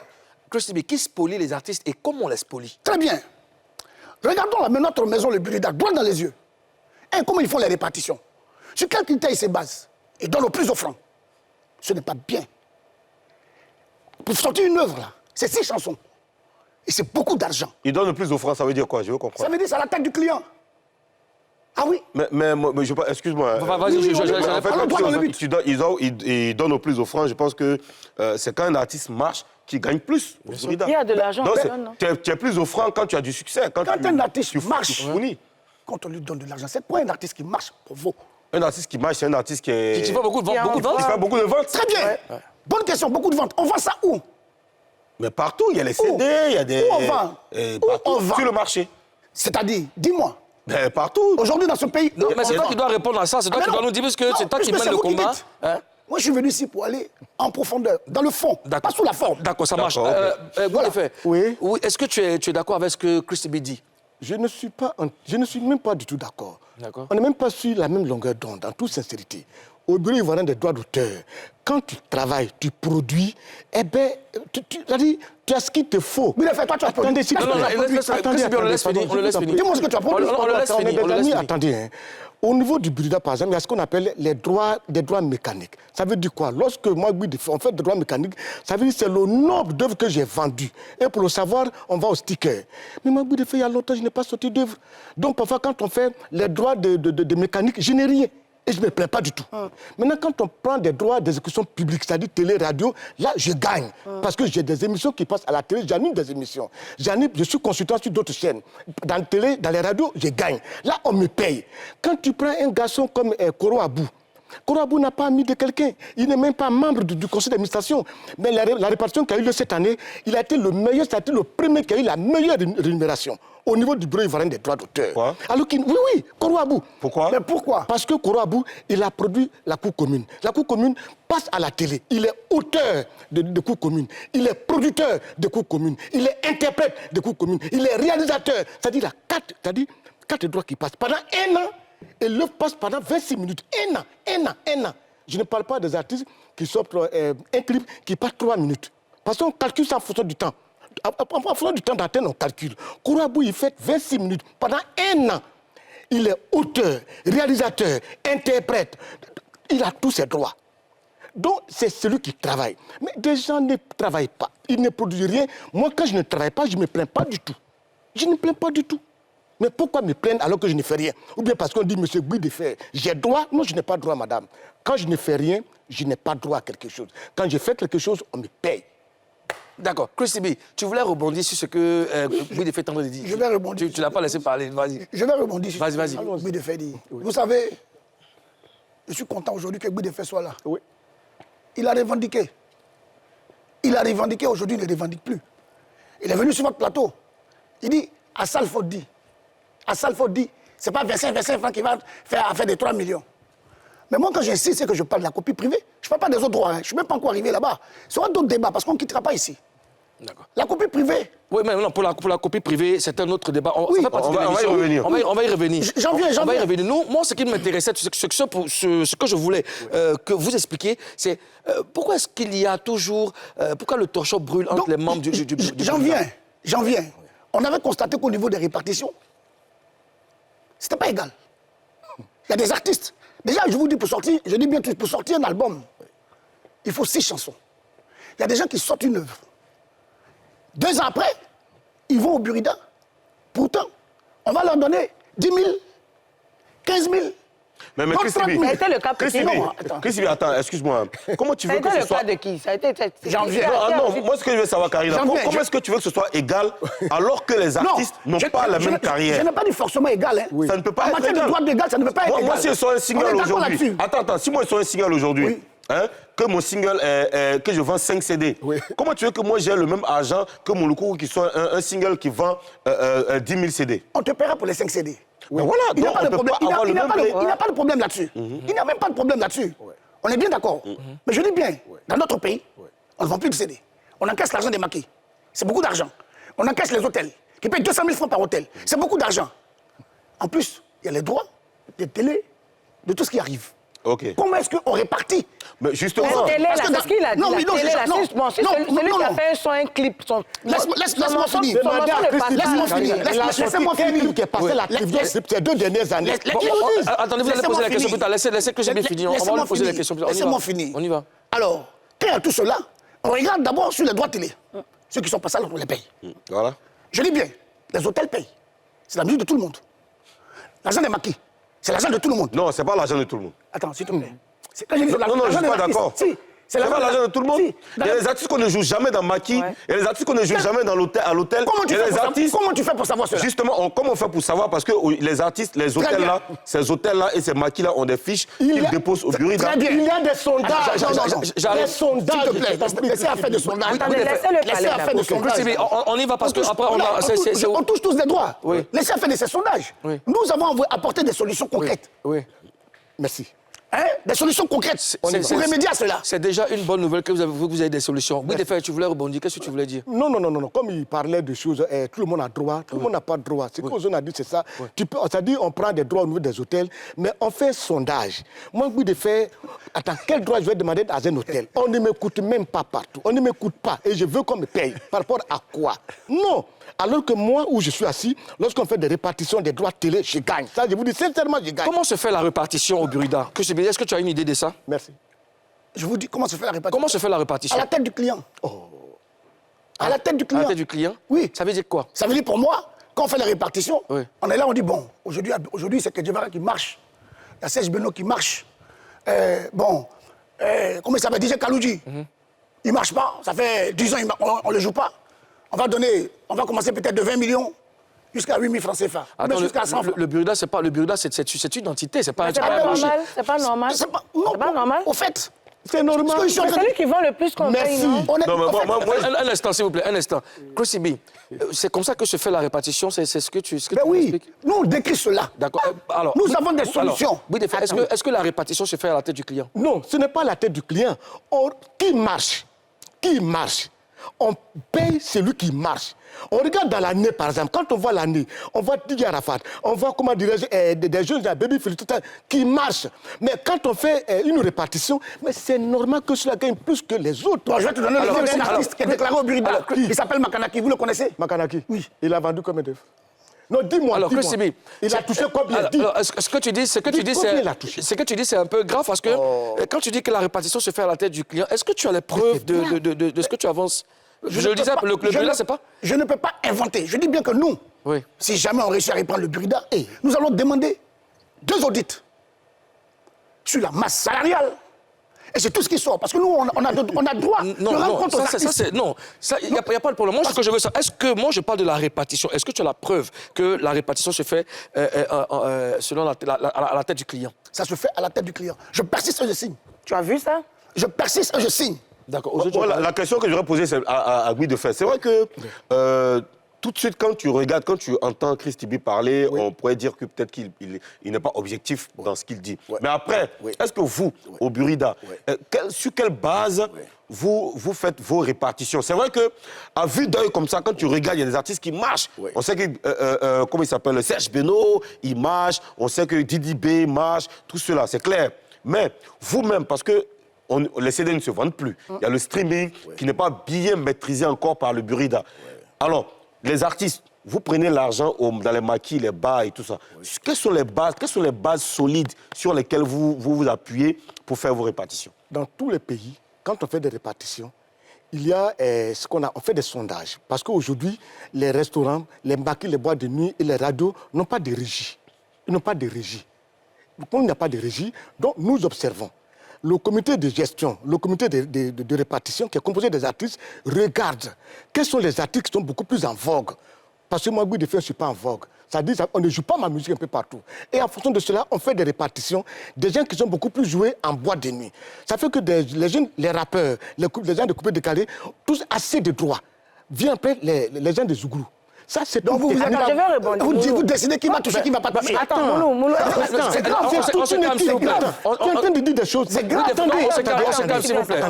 Chris B, qui spolie les artistes et comment on les spolie? Très bien. Regardons là, notre maison, le Burida, droit dans les yeux. Et comment ils font les répartitions? Sur quel critère ils se basent? Ils donnent au plus offrant. Ce n'est pas bien. Pour sortir une œuvre, là, c'est 6 chansons. Et c'est beaucoup d'argent. Il donne le plus offrant, ça veut dire quoi? Je veux comprendre. Ça veut dire que c'est à la tête du client. Ah oui? Mais je pas, excuse-moi. Vas-y, En fait, on doit dans le but. ils donnent au plus offrant. Je pense que c'est quand un artiste marche qui gagne plus. Il y a de l'argent. Donc, tu es plus offrant quand tu as du succès. Quand un artiste marche, tu fournis. quand on lui donne de l'argent, c'est quoi un artiste qui marche pour vous? Un artiste qui marche, c'est un artiste qui est... Qui fait beaucoup de ventes. Qui fait beaucoup de ventes. Très bien. Ouais. Bonne question, beaucoup de ventes. On vend ça où? Mais partout, il y a les CD, il y a des... Où on vend? Partout, on vend? sur le marché. C'est-à-dire, dis-moi. Mais partout. Aujourd'hui, dans ce pays... Non, mais c'est toi qui dois répondre à ça. C'est toi qui dois nous dire, parce que c'est toi qui mène le combat. Moi, je suis venu ici pour aller en profondeur, dans le fond, pas sous la forme. D'accord, ça marche. Voilà. Oui. Est-ce que tu es d'accord avec ce que Chris B dit? Je ne suis même pas du tout d'accord. On n'est même pas sur la même longueur d'onde, en toute sincérité. Au bureau ivoirien des droits d'auteur, quand tu travailles, tu produis, eh bien, tu as ce qu'il te faut. Mais toi, tu as produit. Attendez, on le laisse finir. Dis-moi ce que tu as produit. On le laisse finir. Attendez, hein. Au niveau du Burida, par exemple, il y a ce qu'on appelle des droits mécaniques. Ça veut dire quoi? Lorsque moi, on fait des droits mécaniques, ça veut dire que c'est le nombre d'œuvres que j'ai vendues. Et pour le savoir, on va au sticker. Mais moi, il y a longtemps, je n'ai pas sorti d'œuvres. Donc, parfois, quand on fait les droits de mécanique, je n'ai rien. Et je ne me plains pas du tout. Maintenant, quand on prend des droits d'exécution publique, c'est-à-dire télé, radio, là, je gagne. Parce que j'ai des émissions qui passent à la télé, j'anime des émissions. Je suis consultant sur d'autres chaînes. Dans la télé, dans les radios, je gagne. Là, on me paye. Quand tu prends un garçon comme Koro Abou, Koro Abou n'a pas ami de quelqu'un. Il n'est même pas membre du conseil d'administration. Mais la répartition qu'il a eu lieu cette année, il a été le meilleur, c'est le premier qui a eu la meilleure rémunération au niveau du bureau ivoirien des droits d'auteur. Alors oui, Koro Abou. Pourquoi? Mais pourquoi? Parce que Koro Abou, il a produit la cour commune. La cour commune passe à la télé. Il est auteur de cour commune. Il est producteur de cour commune. Il est interprète de cour commune. Il est réalisateur. C'est-à-dire, il y a 4 droits qui passent pendant 1 an. Et l'œuvre passe pendant 26 minutes. 1 an. Je ne parle pas des artistes qui sortent un clip qui passe 3 minutes. Parce qu'on calcule ça en fonction du temps. En fonction du temps d'antenne, on calcule. Koro Abou, il fait 26 minutes pendant 1 an. Il est auteur, réalisateur, interprète. Il a tous ses droits. Donc, c'est celui qui travaille. Mais des gens ne travaillent pas. Ils ne produisent rien. Moi, quand je ne travaille pas, je ne me plains pas du tout. Je ne me plains pas du tout. Mais pourquoi me plaindre alors que je ne fais rien? Ou bien parce qu'on dit, monsieur Guy de faire, j'ai droit? Non, je n'ai pas droit, madame. Quand je ne fais rien, je n'ai pas droit à quelque chose. Quand je fais quelque chose, on me paye. D'accord. Chris B, tu voulais rebondir sur ce que Guy de fait tendre de dire. Je vais rebondir. Tu ne l'as pas laissé parler, vas-y. Je vais rebondir sur Vas-y. ce que Guy de fait dit. Vous savez, je suis content aujourd'hui que Guy de fait soit là. Oui. Il a revendiqué. Aujourd'hui, il ne revendique plus. Il est venu sur votre plateau. Il dit, Assal Foddi, ce n'est pas 25 francs qui va faire affaire de 3 millions. Mais moi, quand j'insiste, c'est que je parle de la copie privée. Je ne parle pas des autres droits. Je ne suis même pas encore arrivé là-bas. Ce sera d'autres débats parce qu'on ne quittera pas ici. D'accord. La copie privée. Oui, mais non, pour la copie privée, c'est un autre débat. Oui, ça fait partie on de va y l'émission. revenir. On va y revenir. J'en viens. On va y revenir. Moi, ce qui m'intéressait, ce que je voulais que vous expliquiez, c'est pourquoi est-ce qu'il y a toujours... pourquoi le torchon brûle entre les membres du J'en viens. On avait constaté qu'au niveau des répartitions, c'était pas égal. Il y a des artistes. Déjà, je vous dis, pour sortir un album, il faut 6 chansons. Il y a des gens qui sortent une œuvre. 2 ans après, ils vont au Burida. Pourtant, on va leur donner 10 000, 15 000. Mais Donc, Chris 30 000. Ça a été le cas Chris petit. Sibi, attends, excuse-moi. Comment tu Ça a veux été que ce le soit... cas de qui? Ça a été... Janvier. Non, moi, ce que je veux savoir, Karina, J'en viens, comment est-ce que tu veux que ce soit égal alors que les artistes n'ont pas la même carrière? Je n'ai pas dit forcément égal. Hein. Ça ne peut pas en être matière égal. de droit d'égal, ça ne peut pas être égal. Moi, si je sors un single On est d'accord aujourd'hui... là-dessus. Attends, si moi je sors un single aujourd'hui, Oui. hein, que mon single, que je vends 5 CD, comment tu veux que moi j'ai le même argent que mon Loukoukou qui soit un single qui vend 10 000 CD? On te paiera pour les 5 CD. Mais voilà, Il n'y a donc pas on de peut problème. pas avoir le même prix. Il n'y a pas de problème là-dessus. Il n'y a même pas de problème là-dessus. On est bien d'accord. Mais je dis bien, dans notre pays, on ne vend plus de CD. On encaisse l'argent des maquis. C'est beaucoup d'argent. On encaisse les hôtels, qui payent 200 000 francs par hôtel. C'est beaucoup d'argent. En plus, il y a les droits des télés, de tout ce qui arrive. Ok. Comment est-ce qu'on répartit? Mais justement... La télé, là, Parce que c'est ce qu'il a dit. non, mais La non, télé, là, non, c'est bon, c'est non, celui qui a non. fait un son, un clip. Laisse-moi finir. Laisse-moi finir. Laisse-moi finir. qui est passé la télévision ces 2 dernières années. Attendez, vous allez poser la question plus tard. Laissez que j'ai bien fini. On va lui poser la question plus tard. Laissez-moi finir. On y va. Alors, quand il y a tout cela, on regarde d'abord sur les droits télé. Ceux qui sont passés là, on les paye. Voilà. Je dis bien, les hôtels payent. C'est la musique de tout le monde. L'argent des maquis, c'est l'argent de tout le monde. Non, c'est pas l'argent de tout le monde. Attends, s'il te plaît. Quand je dis c'est Non, je l'argent suis des pas maquis, d'accord. si, C'est pas l'argent de tout le monde. Si. Il y a des artistes qu'on ne joue jamais dans Maki. Il y a des artistes qu'on ne joue jamais dans l'hôtel, à l'hôtel. Comment Il y a des artistes... comment tu fais pour savoir cela? Justement, comment on fait pour savoir? Parce que les artistes, les hôtels là, ces hôtels là et ces maquis là ont des fiches qu'ils déposent au bureau. Très bien. Il y a des sondages. Des sondages. S'il te plaît, laissez faire des sondages. Attendez, laissez-le Laissez parler, faire des sondages. On y va parce que après On touche tous des droits. Oui. Laissez faire de ces sondages. Oui. Nous avons apporté des solutions concrètes. Oui. Merci. Hein? Des solutions concrètes pour remédier à cela. C'est déjà une bonne nouvelle que vous avez des solutions. Oui, des faits, tu voulais rebondir. Qu'est-ce que tu voulais dire? Non. Comme il parlait de choses, tout le monde a droit, tout le monde n'a pas de droit. Ce qu'on a dit, c'est ça. C'est-à-dire, on prend des droits au niveau des hôtels, mais on fait un sondage. Moi, oui, de faire, attends, quel droit je vais demander dans un hôtel? On ne m'écoute même pas partout. On ne m'écoute pas. Et je veux qu'on me paye. Par rapport à quoi? Non. Alors que moi, où je suis assis, lorsqu'on fait des répartitions des droits télé, je gagne. Ça, je vous dis sincèrement, je gagne. Comment se fait la répartition au Burida? Est-ce que tu as une idée de ça? Merci. Je vous dis comment se fait la répartition. Comment se fait la répartition? À la tête du client. À la tête du client. À la tête du client? Oui. Ça veut dire quoi? Ça veut dire pour moi, quand on fait la répartition, Oui. on est là, on dit bon, aujourd'hui c'est Kedjevara qui marche. Il y a Serge Beno qui marche. Comment il s'appelle? DJ Kaloudji. Il ne marche pas. Ça fait 10 ans, on ne le joue pas. On va commencer peut-être de 20 millions jusqu'à 8 000 francs CFA. Attends, jusqu'à 100 francs. le Burida, c'est pas le Burida, c'est une entité, c'est pas C'est pas normal. C'est pas normal. C'est pas normal. Au fait, C'est normal. parce que je suis en C'est train de- celui qui vend le plus qu'on paye, Merci. non? on est- Non, mais en fait, moi, Un instant, s'il vous plaît, un instant. Krosibi, c'est comme ça que se fait la répartition, c'est ce que tu ben oui, expliques? nous on décrit cela. D'accord. Alors, Nous avons des solutions. Alors, oui, des faits, est-ce que la répartition se fait à la tête du client? Non, ce n'est pas la tête du client. Qui marche? On paye celui qui marche. On regarde dans l'année, par exemple, quand on voit l'année, on voit Didier Arafat, on voit, comment dirais-je, des jeunes, des baby tout ça, qui marchent. Mais quand on fait une répartition, mais c'est normal que cela gagne plus que les autres. Bon, je vais te donner le nom d'un artiste qui est déclaré au Burida. Il s'appelle Makanaki, vous le connaissez? Makanaki, Oui. il a vendu combien d'œuvres? Non, dis-moi, Alors, dis-moi. Krosibi, Il a touché combien? Dis. Alors, ce que tu dis, combien il a touché? c'est un peu grave parce que quand tu dis que la répartition se fait à la tête du client, est-ce que tu as les preuves de ce que tu avances? Je le disais, le Burida, c'est pas? Je ne peux pas inventer. Je dis bien que nous, Oui. si jamais on réussit à reprendre le Burida, nous allons demander 2 audits sur la masse salariale. Et c'est tout ce qui sort. Parce que nous, on a droit de rendre compte aux artistes. Il n'y a pas de problème. Moi, ce que je veux savoir, est-ce que, moi, je parle de la répartition, est-ce que tu as la preuve que la répartition se fait selon à la tête du client? Ça se fait à la tête du client. Je persiste et je signe. Tu as vu ça? Je persiste et je signe. D'accord. La question que j'aurais posée à Guy de fait, c'est vrai que tout de suite, quand tu regardes, quand tu entends Christy B parler, on pourrait dire que peut-être qu'il n'est pas objectif dans ce qu'il dit. Mais après, est-ce que vous, au Burida, sur quelle base vous faites vos répartitions? C'est vrai qu'à vue d'œil comme ça, quand tu regardes, il y a des artistes qui marchent. On sait que, comment il s'appelle, Serge Beno, il marche. On sait que Didi B marche. Tout cela, c'est clair. Mais vous-même, parce que les CD ne se vendent plus. Il y a le streaming qui n'est pas bien maîtrisé encore par le Burida. Alors, les artistes, vous prenez l'argent dans les maquis, les bars et tout ça. Quelles sont les bases solides sur lesquelles vous appuyez pour faire vos répartitions? Dans tous les pays, quand on fait des répartitions, il y a on fait des sondages. Parce qu'aujourd'hui, les restaurants, les maquis, les boîtes de nuit et les radios n'ont pas de régie. Ils n'ont pas de régie. Comme il n'y a pas de régie, donc nous observons. Le comité de gestion, le comité de répartition qui est composé des artistes, regarde quels sont les artistes qui sont beaucoup plus en vogue. Parce que moi, Guy de Fer, je ne suis pas en vogue. Ça dit qu'on ne joue pas ma musique un peu partout. Et en fonction de cela, on fait des répartitions des gens qui sont beaucoup plus joués en boîte de nuit. Ça fait que les jeunes, les rappeurs, les gens de coupé décalé, tous assez de droits. Viennent après les gens de Zouglou. Ça, c'est donc vous décidez qui va toucher, qui ne va pas toucher. Attends, Moulou. C'est grave, c'est toute une équipe. Tu es en train de dire des choses. C'est grave. On se calme, s'il vous plaît.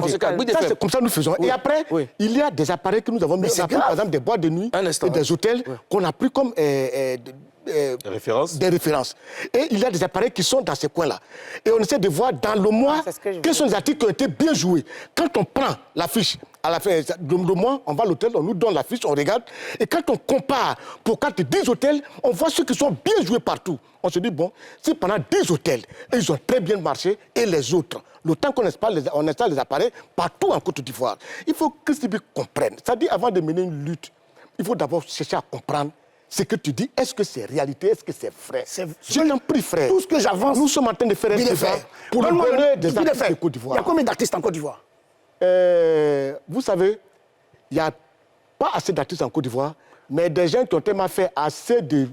C'est comme ça que nous faisons. Et après, il y a des appareils que nous avons mis. Par exemple, des boîtes de nuit et des hôtels qu'on a pris comme des références. Et il y a des appareils qui sont dans ces coins-là. Et on essaie de voir dans le mois quels sont les articles qui ont été bien joués. Quand on prend l'affiche, à la fin du mois, on va à l'hôtel, on nous donne l'affiche, on regarde. Et quand on compare pour 10 hôtels, on voit ceux qui sont bien joués partout. On se dit, bon, si pendant 10 hôtels, ils ont très bien marché, et les autres, le temps qu'on installe les appareils partout en Côte d'Ivoire, il faut que Christy B comprenne. C'est-à-dire, avant de mener une lutte, il faut d'abord chercher à comprendre ce que tu dis. Est-ce que c'est réalité? Est-ce que c'est vrai? Je t'en prie, frère. Tout ce que j'avance, nous sommes en train de faire un débat pour le bonheur des artistes de Côte d'Ivoire. Il y a combien d'artistes en Côte d'Ivoire? Vous savez, il n'y a pas assez d'artistes en Côte d'Ivoire, mais des gens qui ont tellement fait assez de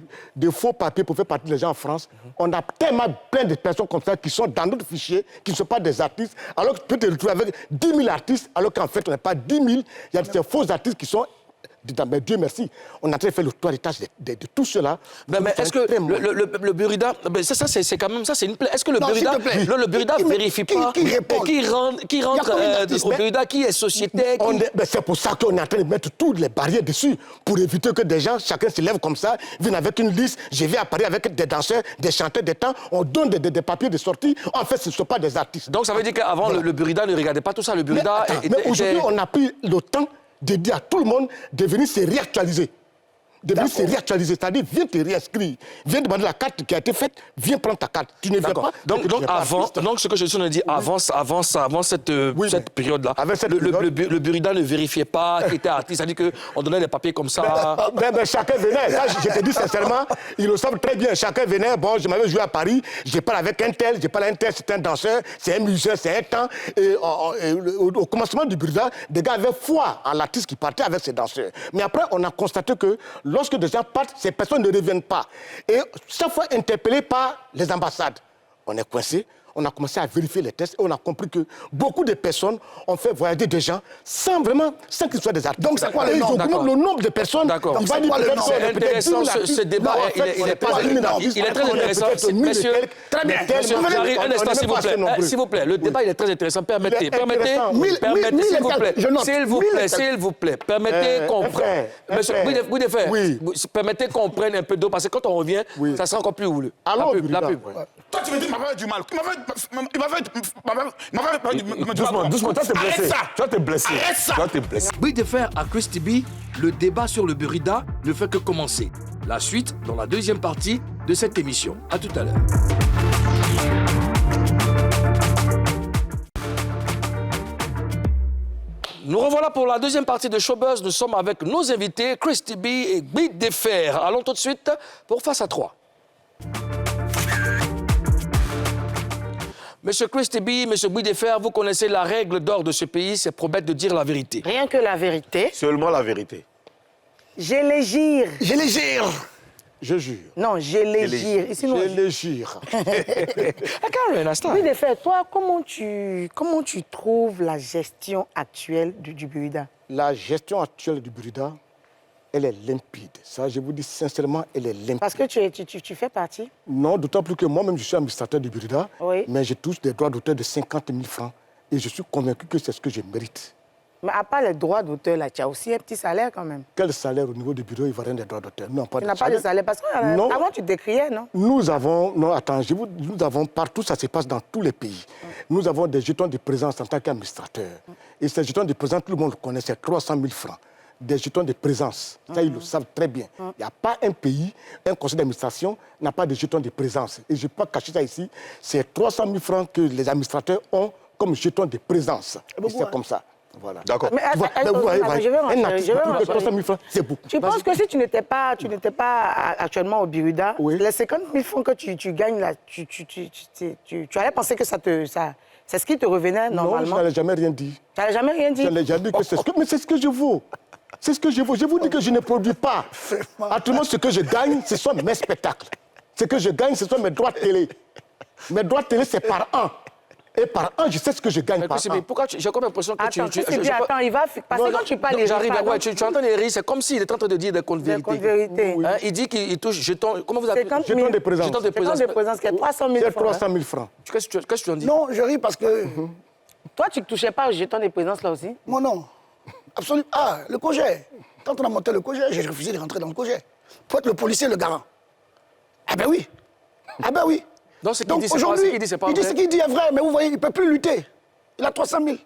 faux papiers pour faire partie des gens en France. On a tellement plein de personnes comme ça qui sont dans notre fichier, qui ne sont pas des artistes, alors que tu peux te retrouver avec 10 000 artistes, alors qu'en fait, on n'a pas 10 000. Il y a ces faux artistes qui sont... Mais Dieu merci, on a en train de faire le tour des tâches de tout cela. Mais est-ce que le Burida, ça c'est quand même ça, c'est une plaie. Est-ce que le Burida ne vérifie pas qui rentre au Burida, qui est sociétaire C'est pour ça qu'on est en train de mettre toutes les barrières dessus, pour éviter que des gens, chacun se lève comme ça, viennent avec une liste, je vais à Paris avec des danseurs, des chanteurs, des temps, on donne des papiers de sortie. En fait, ce ne sont pas des artistes. Donc ça veut dire qu'avant, le Burida ne regardait pas tout ça. Le Burida mais aujourd'hui, on a pris le temps de dire à tout le monde de venir se réactualiser. C'est-à-dire, viens te réinscrire, viens demander la carte qui a été faite, viens prendre ta carte. Tu ne viens pas. Donc, ce que je suis en train de dire, avant cette période-là, le Burida ne vérifiait pas qui était artiste, c'est-à-dire qu'on donnait des papiers comme ça. Chacun venait, ça, je te dis sincèrement, ils le savent très bien. Chacun venait, bon, je m'avais joué à Paris, je parle avec un tel, c'est un danseur, c'est un musicien, c'est un temps. Et au commencement du Burida, des gars avaient foi en l'artiste qui partait avec ses danseurs. Mais après, on a constaté que lorsque des gens partent, ces personnes ne reviennent pas. Et chaque fois interpellés par les ambassades, on est coincé. On a commencé à vérifier les tests et on a compris que beaucoup de personnes ont fait voyager des gens sans qu'ils soient des artistes. Donc c'est quoi le nombre? Ils ont le nombre de personnes. D'accord. Il va dire c'est intéressant ce débat. Il est très intéressant. Messieurs, très bien. Un instant, s'il vous plaît. S'il vous plaît, le débat il est très intéressant. Permettez, s'il vous plaît, permettez qu'on prenne. Monsieur Guy de Fer, permettez qu'on prenne un peu d'eau parce que quand on revient, ça sera encore plus houleux. La pub. Toi, tu me dis, il m'avait du mal. Doucement, toi, t'es blessé. Toi, t'es blessé. Arrête ça. Toi, t'es blessé. Guy de Fer à Christy B, le débat sur le Burida ne fait que commencer. La suite dans la deuxième partie de cette émission. À tout à l'heure. Nous revoilà pour la deuxième partie de Showbuzz. Nous sommes avec nos invités, Christy B et Guy de Fer. Allons tout de suite pour Face à 3. Monsieur Christy B, Monsieur Guy de Fer, vous connaissez la règle d'or de ce pays, c'est promettre de dire la vérité. Rien que la vérité. Seulement la vérité. Je les gire. Je les gire. Je jure. Non, je les gire. Ici, non, je les jure. Guy de Fer, toi, comment tu trouves la gestion actuelle du Burida? La gestion actuelle du Burida, elle est limpide. Ça, je vous dis sincèrement, elle est limpide. Parce que tu fais partie. Non, d'autant plus que moi-même, je suis administrateur de Burida, Oui. mais je touche des droits d'auteur de 50 000 francs. Et je suis convaincu que c'est ce que je mérite. Mais à part les droits d'auteur, là, tu as aussi un petit salaire quand même. Quel salaire au niveau du bureau ivoirien des droits d'auteur? Non, pas Tu de n'as pas salaire. de salaire parce Non. qu'avant, tu décriais, non? Nous avons, non, attends, nous avons partout, ça se passe dans tous les pays. Nous avons des jetons de présence en tant qu'administrateur. Et ces jetons de présence, tout le monde le connaît, c'est 300 000 francs. Des jetons de présence, ça, ils le savent très bien. Il n'y a pas un pays, un conseil d'administration n'a pas de jetons de présence. Et je ne vais pas cacher ça ici, c'est 300 000 francs que les administrateurs ont comme jetons de présence. Et c'est comme ça. Voilà. D'accord. Mais attends, Vous voyez, je vais un rentrer, artiste je vais qui paye rentrer. 300 000 francs, c'est beaucoup. Tu penses que si tu n'étais pas actuellement au Biruda, Oui. les 50 000 francs que tu gagnes là, tu allais penser que c'est ce qui te revenait Non, je normalement? n'allais jamais rien dire. Tu n'allais jamais rien dit? Je n'ai jamais dit que c'est ce que... Mais c'est ce que je vaux. C'est ce que je vaux. Je vous dis que je ne produis pas. Actuellement, ce que je gagne, ce sont mes spectacles. Ce que je gagne, ce sont mes droits de télé. Mes droits de télé, c'est par an. Et par an, je sais ce que je gagne Mais par Chris, an. pourquoi j'ai comme l'impression que Attends, tu... attends, il va... Parce que quand tu parles des J'arrive, riches, ouais, tu entends les rires, c'est comme s'il est en train de dire des contes des vérités. comptes vérité. Hein, il dit qu'il touche jeton... Comment vous appelez 50 000. Jetons de présence. Jetons de C'est présence. de présence qui est 300 000 C'est francs. 300 000 francs. Qu'est-ce que tu en dis? Non, je ris parce que... Toi, tu ne touchais pas au jeton de présence là aussi? Moi, non. Absolument. Ah, le COGER. Quand on a monté le COGER, j'ai refusé de rentrer dans le COGER. Pour être le policier, le garant. Ah ben oui. Ah ben oui. Donc, ce qu'il Donc dit, c'est pas, aujourd'hui, ce qu'il dit, c'est pas il dit vrai. ce qu'il dit est vrai, mais vous voyez, il ne peut plus lutter. Il a 300 000.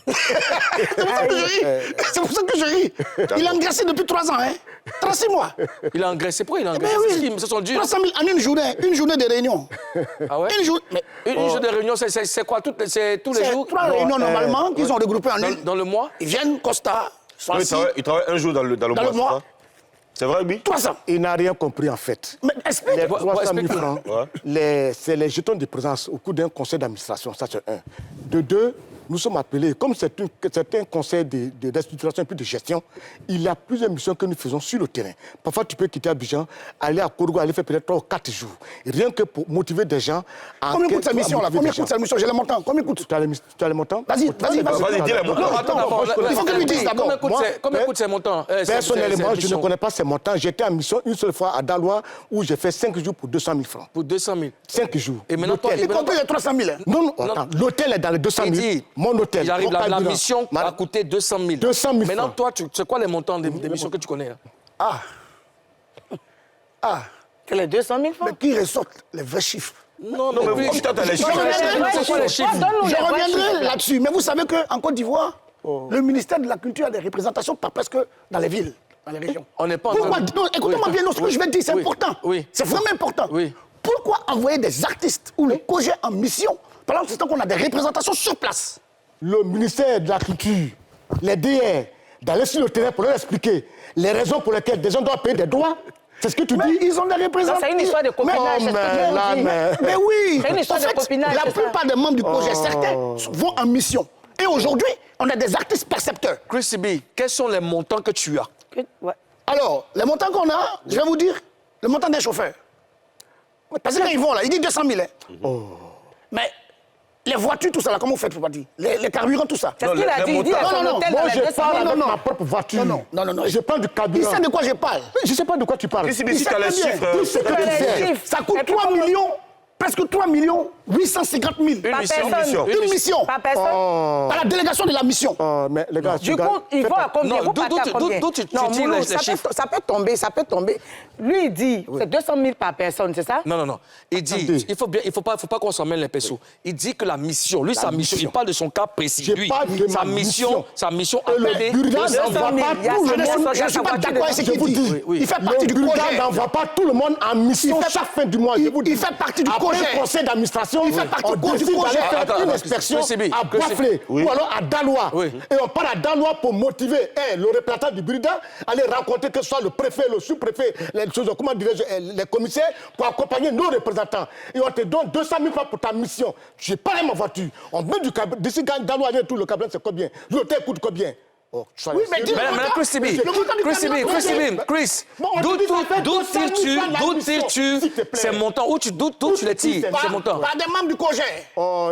C'est pour ça que je ris. C'est pour ça que je ris. Il a engraissé depuis 3 ans, hein. 36 mois. Il a engraissé. Pourquoi il a Eh ben engraissé? oui. Ce sont durs. 300 000 en une journée de réunion. Ah ouais? Une journée. Mais Une journée de réunion, c'est quoi? C'est tous les c'est jours? 3 réunions normalement qu'ils ont regroupées en une. Dans le mois? Ils viennent, Costa, Oui, il travaille un jour dans le Dans le mois. mois. C'est vrai, oui? 300. Il n'a rien compris en fait. Mais explique. Les 300 000 explique-moi. francs, Ouais. c'est les jetons de présence au cours d'un conseil d'administration, ça c'est un. De deux, nous sommes appelés, comme c'est un conseil de restructuration et puis de gestion, il y a plusieurs missions que nous faisons sur le terrain. Parfois, tu peux quitter Abidjan, aller à Kourouga, aller faire peut-être 3 ou 4 jours. Et rien que pour motiver des gens à... Combien coûte sa mission là? motiver Combien des coûte gens. sa mission? J'ai le montant. Combien coûte? Tu as les montants? Vas-y. Vas-y, dis-les montants. Non, attends d'abord. Il faut que lui dise d'abord. Combien coûtent ces montants? Personnellement, je ne connais connais pas ces montants. J'étais en mission une seule fois à Daloa où j'ai fait 5 jours pour 200 000 francs. Pour 200 000. 5 jours. Et maintenant, toi, L'hôtel. Y compris les 300 000. hein. Non, attends, l'hôtel est dans les 200 Il 000. dit, Mon hôtel. il arrive, mon la carburant. mission a coûté 200 000. 200 000 Maintenant, francs. toi, c'est quoi les montants des missions que tu connais là? Ah. C'est les 200 000 francs? Mais qui ressortent les vrais chiffres? Non, Non, mais puis- pourquoi t'as les Je chiffres? reviendrai- C'est quoi les chiffres? Donne-nous Je les vrais reviendrai chiffres. là-dessus. Mais vous savez qu'en Côte d'Ivoire, le ministère de la Culture a des représentations pas presque dans les villes, dans les régions. On n'est pas en Pourquoi train de- Non, écoutez-moi Oui. bien, non, ce que je vais dire, c'est Oui. important. Oui. C'est vraiment important. Oui. Pourquoi envoyer des artistes ou le COGER en mission pendant que c'est temps qu'on a des représentations sur place? Le ministère de la Culture, les DR, d'aller sur le terrain pour leur expliquer les raisons pour lesquelles des gens doivent payer des droits. C'est ce que tu Mais dis. ils ont des représentants. C'est une histoire de copinage. Oh, c'est ce que mais je viens de là, dire. mais- Mais oui. C'est une histoire En de fait, copinage, la c'est ça. plupart des membres du COGER, certains vont en mission. Et aujourd'hui, on a des artistes percepteurs. Chris Sibi, quels sont les montants que tu as? Ouais. Alors, les montants qu'on a, je vais vous dire, le montant d'un chauffeur. Parce que quand ils vont là, ils disent 200 000. Hein. Mais les voitures, tout ça, là, comment vous faites pour pas dire les carburants, tout ça. C'est ce qu'il a dit. Il dit Non, à son non, hôtel moi, dans les Je 200 parle 000. avec non. ma propre voiture. Non. Je parle du Il carburant. sait de quoi je parle. Je ne sais pas de quoi tu parles. Si Il tu sait as les très bien. chiffres. Tout ce que tu les sais. chiffres. Ça coûte Et puis 3 comment- millions, presque 3 millions 850 000. Par mission, personne. Une mission. Par personne. Par la délégation de la mission. Oh, mais les gars, Du coup, il va à combien? Non, Vous d'où partez à tu- combien? d'où tu Non, tires Moulou, les chiffres? ça peut tomber. Lui, il dit, c'est 200 000 par personne, c'est ça? Non. Il dit, Attendez. il faut pas qu'on s'en mêle les pesos. Il dit que la mission, lui, sa mission, il parle de son cas précis. Je Lui, parle de sa ma mission, sa mission a Et le payé Burkina 200 000. n'envoie pas il y a tout le ça, monde. Je ne suis pas d'accord avec ce qu'il vous dit. dis. Oui. Il fait partie Le du Burkina projet. n'envoie pas tout le monde en mission Il fait- chaque fin du mois. je vous dis. il fait partie du Après projet. un conseil d'administration, Il fait partie on du projet. décide d'aller faire Attends, une attends, inspection Chris Sibi, à Chris Sibi. Boiflé ou alors à Daloa. Oui. Et on part à Daloa pour motiver le représentant du Burkina, aller rencontrer que ce soit le préfet, le sous-préfet, comment dirais-je, les commissaires, pour accompagner nos représentants. Et on te donne 200 000 francs pour ta mission. Je n'ai pas ma voiture. On met du carburant. D'ici quand Daloa vient tout, le carburant, c'est combien? L'hôtel coûte combien? Oh, Oui, mais dis-le. Madame Christy B, Chris, d'où tires-tu ces montants? D'où tu les tires, ces montants? Par des membres du COJER.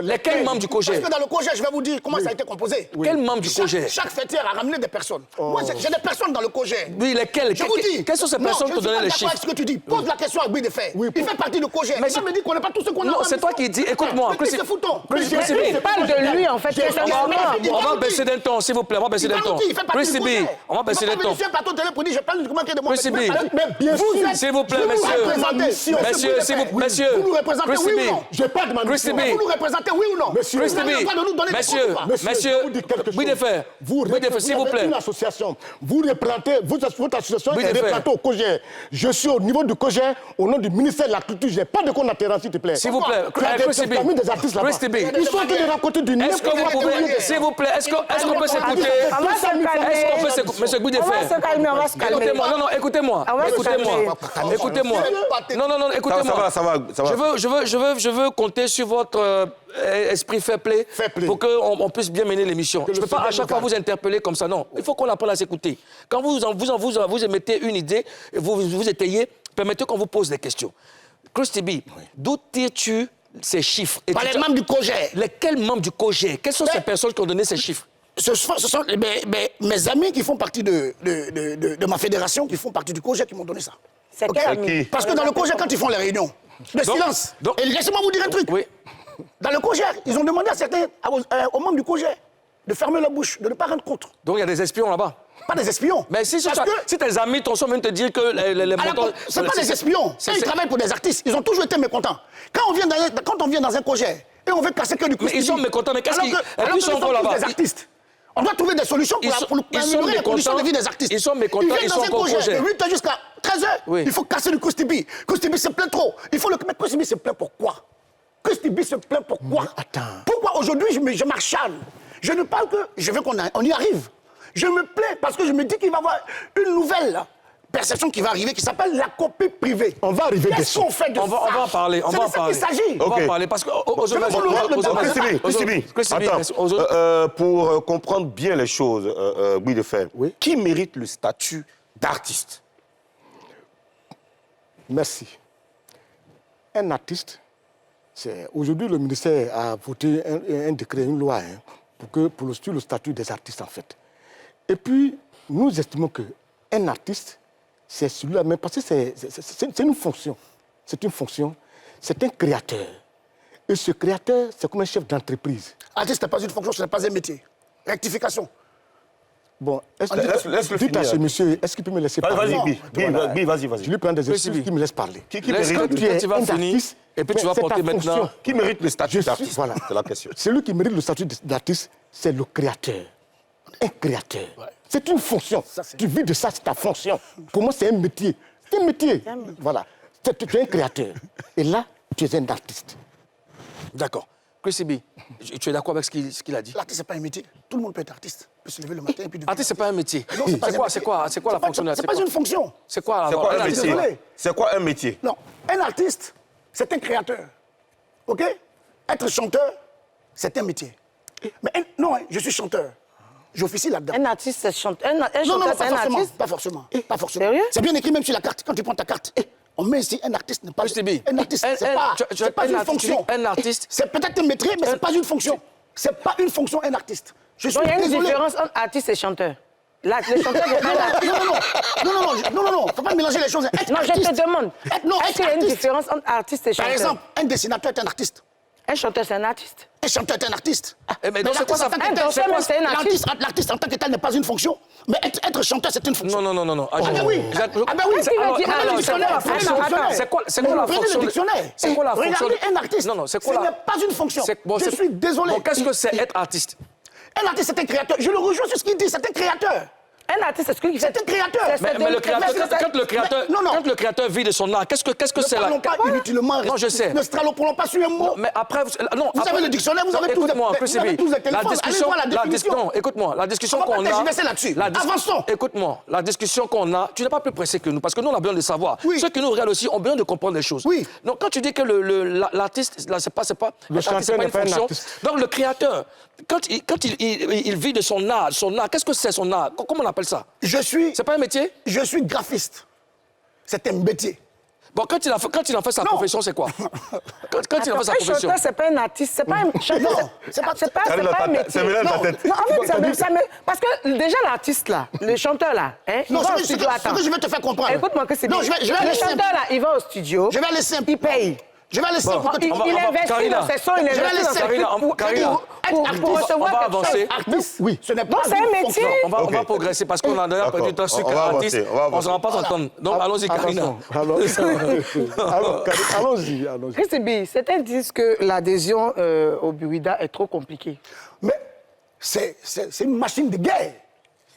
Lesquels membres du COJER? Parce que dans le COJER, je vais vous dire comment ça a été composé. Quels membres du COJER? Chaque fêtière a ramené des personnes. Moi, j'ai des personnes dans le COJER. Oui, lesquelles? Je vous dis. Quelles sont ces personnes qui ont donné les chiffres? Avec ce que tu dis. Pose la question à Guy de Fer. Il fait partie du COJER. Mais ça me dit qu'on n'est pas tous ceux qu'on a. Non, c'est toi qui dis. Écoute-moi. Christy B. Je parle de lui, en fait. On va baisser d'un ton, s'il vous plaît. On va baisser d'un ton. Christy B, on va baisser d'un ton. Je ne pas télé pour dire je parle du document de moi. Christy B, s'il vous plaît, messieurs, vous nous représentez, oui ou non? Je n'ai pas demandé. Christy B, vous nous représentez, oui ou non? Monsieur, Christy B, messieurs, Guy de Fer, s'il vous plaît. Une association. Vous représentez, votre association Oui, est de fait. représentée au COJER. Je suis au niveau du COJER, au nom du ministère de la Culture. Je n'ai pas de connaissance, s'il te plaît. S'il vous plaît, Tu as Christy B. des artistes là-bas. Christy B. Ils sont en train de raconter du Est-ce que vous pouvez, s'il vous plaît, est-ce qu'on peut s'écouter? On va se calmer. Est-ce qu'on peut s'écouter, monsieur Guy de On va Fer? se calmer, on va se calmer. Écoutez-moi, non, écoutez-moi. On va se Écoutez-moi. Non, écoutez-moi. Ça va. Je veux compter sur votre esprit fair play pour qu'on puisse bien mener l'émission. Je ne peux pas à chaque fois vous interpeller comme ça, non. Il faut qu'on apprenne à s'écouter. Quand vous émettez une idée, vous étayez, permettez qu'on vous pose des questions. Christy B, d'où tires-tu ces chiffres? Par les membres du COJER. Lesquels membres du COJER? Quelles sont ces personnes qui ont donné ces chiffres? Ce sont mes amis qui font partie de ma fédération, qui font partie du COJER, qui m'ont donné ça. C'est Ok? quel ami? Parce que dans le COJER, quand ils font les réunions, le silence. Et laissez-moi vous dire un truc. Oui. Dans le COJER, ils ont demandé à certains, aux membres du COJER, de fermer leur bouche, de ne pas rendre compte. Donc il y a des espions là-bas? Pas des espions. Mais si Parce que- tes amis t'ont même te dire que les montants... c'est pas des espions. Ils travaillent pour des artistes. Ils ont toujours été mécontents. Quand on vient dans un COJER et on veut casser que du coup. Mais ils sont mécontents, mais qu'est-ce qu'ils... Alors Ils sont encore là-bas. des artistes. On doit trouver des solutions pour améliorer les conditions de vie des artistes. Ils sont mécontents, ils sont encore au COJER. De 8h jusqu'à 13h, Oui. il faut casser le Christy B. Christy B se plaint trop. Mais Christy B se plaint pourquoi? Christy B se plaint pourquoi? Attends. Pourquoi aujourd'hui je marchane? Je ne parle que... Je veux qu'on y arrive. Je me plains parce que je me dis qu'il va y avoir une nouvelle perception qui va arriver qui s'appelle la copie privée. On va arriver Qu'est-ce dessus. qu'on fait de On va en parler, on C'est va de en ça parler. qu'il s'agit. On va en parler parce que... Christy B, attends, pour comprendre bien les choses, Guy de Fer, qui mérite le statut d'artiste? Merci. Un artiste, aujourd'hui le ministère a voté un décret, une loi, sur le statut des artistes en fait. Et puis, nous estimons qu'un artiste, c'est celui-là même, parce que c'est une fonction. C'est une fonction, c'est un créateur. Et ce créateur, c'est comme un chef d'entreprise. Artiste, ce n'est pas une fonction, ce n'est pas un métier. Rectification. Bon, Laisse-le dites à finir. ce monsieur, est-ce qu'il peut me laisser parler? Guy, vas-y. Je lui prends des excuses qu'il me laisse parler. Qui Laisse mérite quand tu vas finir, et puis tu vas c'est porter ta fonction. maintenant... Qui mérite le statut d'artiste? Voilà. C'est la question. Celui qui mérite le statut d'artiste, c'est le créateur. Un créateur. C'est une fonction. Tu vis de ça, c'est ta fonction. Pour moi, c'est un métier. C'est un métier. Voilà. Tu es un créateur. Et là, tu es un artiste. D'accord. Christy B, tu es d'accord avec ce qu'il a dit? L'artiste, ce n'est pas un métier. Tout le monde peut être artiste. Il peut se lever le matin et puis... Artiste, c'est pas un métier. Non, c'est pas un métier. C'est quoi la fonction de C'est pas une fonction. C'est quoi C'est quoi un artiste, métier? désolé. C'est quoi un métier? Non, un artiste, c'est un créateur. OK? Être chanteur, c'est un métier. Mais non, je suis chanteur. J'officie là-dedans. Un artiste, c'est chanteur. Un Non, chanteur, c'est un artiste. pas forcément. Pas forcément. Sérieux? C'est bien écrit même sur la carte. Quand tu prends ta carte, on met ici un artiste n'est pas... Christy B. Un artiste, c'est pas une fonction. Un artiste... C'est peut-être un métier, mais c'est pas une fonction. C'est pas une fonction, un artiste. Je suis Donc, il y a une désolé. différence entre artiste et chanteur. Là, le chanteur, c'est pas un artiste. Non, faut pas mélanger les choses. Non, je te demande. Est-ce qu'il y a une différence entre artiste et chanteur? Par exemple, un dessinateur est un artiste. Un chanteur, c'est un artiste. Un chanteur est un artiste. mais donc, c'est quoi ça? L'artiste en tant que tel n'est pas une fonction, mais être chanteur, c'est une fonction. Non. Ah ben oui. C'est quoi la fonction? C'est quoi la fonction? Regardez un artiste. Non, c'est quoi Ce n'est pas une fonction. Je suis désolé. Bon, qu'est-ce que c'est être artiste? Un artiste, c'est un créateur. Je le rejoins sur ce qu'il dit, c'est un créateur. Un artiste, c'est celui qui fait... C'est un créateur. Mais le créateur, quand le créateur, non, non. quand le créateur vit de son art, qu'est-ce que c'est Ne là? parlons pas inutilement. Non, je sais. Ne stralopolons pas sur un mot. Non, mais après, non, Vous après- avez le dictionnaire, vous avez tous les Écoute-moi, vous avez tous les téléphones. Allez voir la définition. non, écoute-moi, la discussion On va pas qu'on a... tergiverser là-dessus. Avançons. Écoute-moi, la discussion qu'on a, tu n'es pas plus pressé que nous, parce que nous, on a besoin de savoir. Oui. Ceux qui nous regardent aussi ont besoin de comprendre les choses. Oui. Donc, quand tu dis que l'artiste, là, c'est pas Le chanteur n'est pas un fonction. artiste. Donc, le créateur, quand il vit de son art, qu'est-ce que c'est son art? Comment on appelle ça? C'est pas un métier? Je suis graphiste. C'est un métier. Bon, quand il en fait sa Non. profession, c'est quoi? Quand il en fait sa Un profession. chanteur, c'est pas un artiste, c'est pas un chanteur. Non, c'est pas- c'est pas un métier. Ça mélange ta tête. Non, en fait, parce que déjà l'artiste là, le chanteur là, hein, il Non, va au ce studio. que je vais te faire comprendre. Écoute-moi que c'est Non, bien. je vais Le aller simple. chanteur là, il va au studio. Je vais aller simple. Il paye. Je vais aller simple pour que tu Il investit Karina. dans ses sons, il Je vais investit dans laisser ses Karina, trucs Karina. pour recevoir on va quelque chose. avancer. artiste. Oui. Ce n'est pas Donc, c'est un une métier. fonction. On va Ok. progresser parce qu'on a déjà perdu temps sur On va artiste. avancer, on va On ne se rend pas avancer. s'entendre. Donc, allons-y, Karina. Allons-y. Christy B, certains disent que l'adhésion au Burida est trop compliquée. Mais c'est une machine de guerre.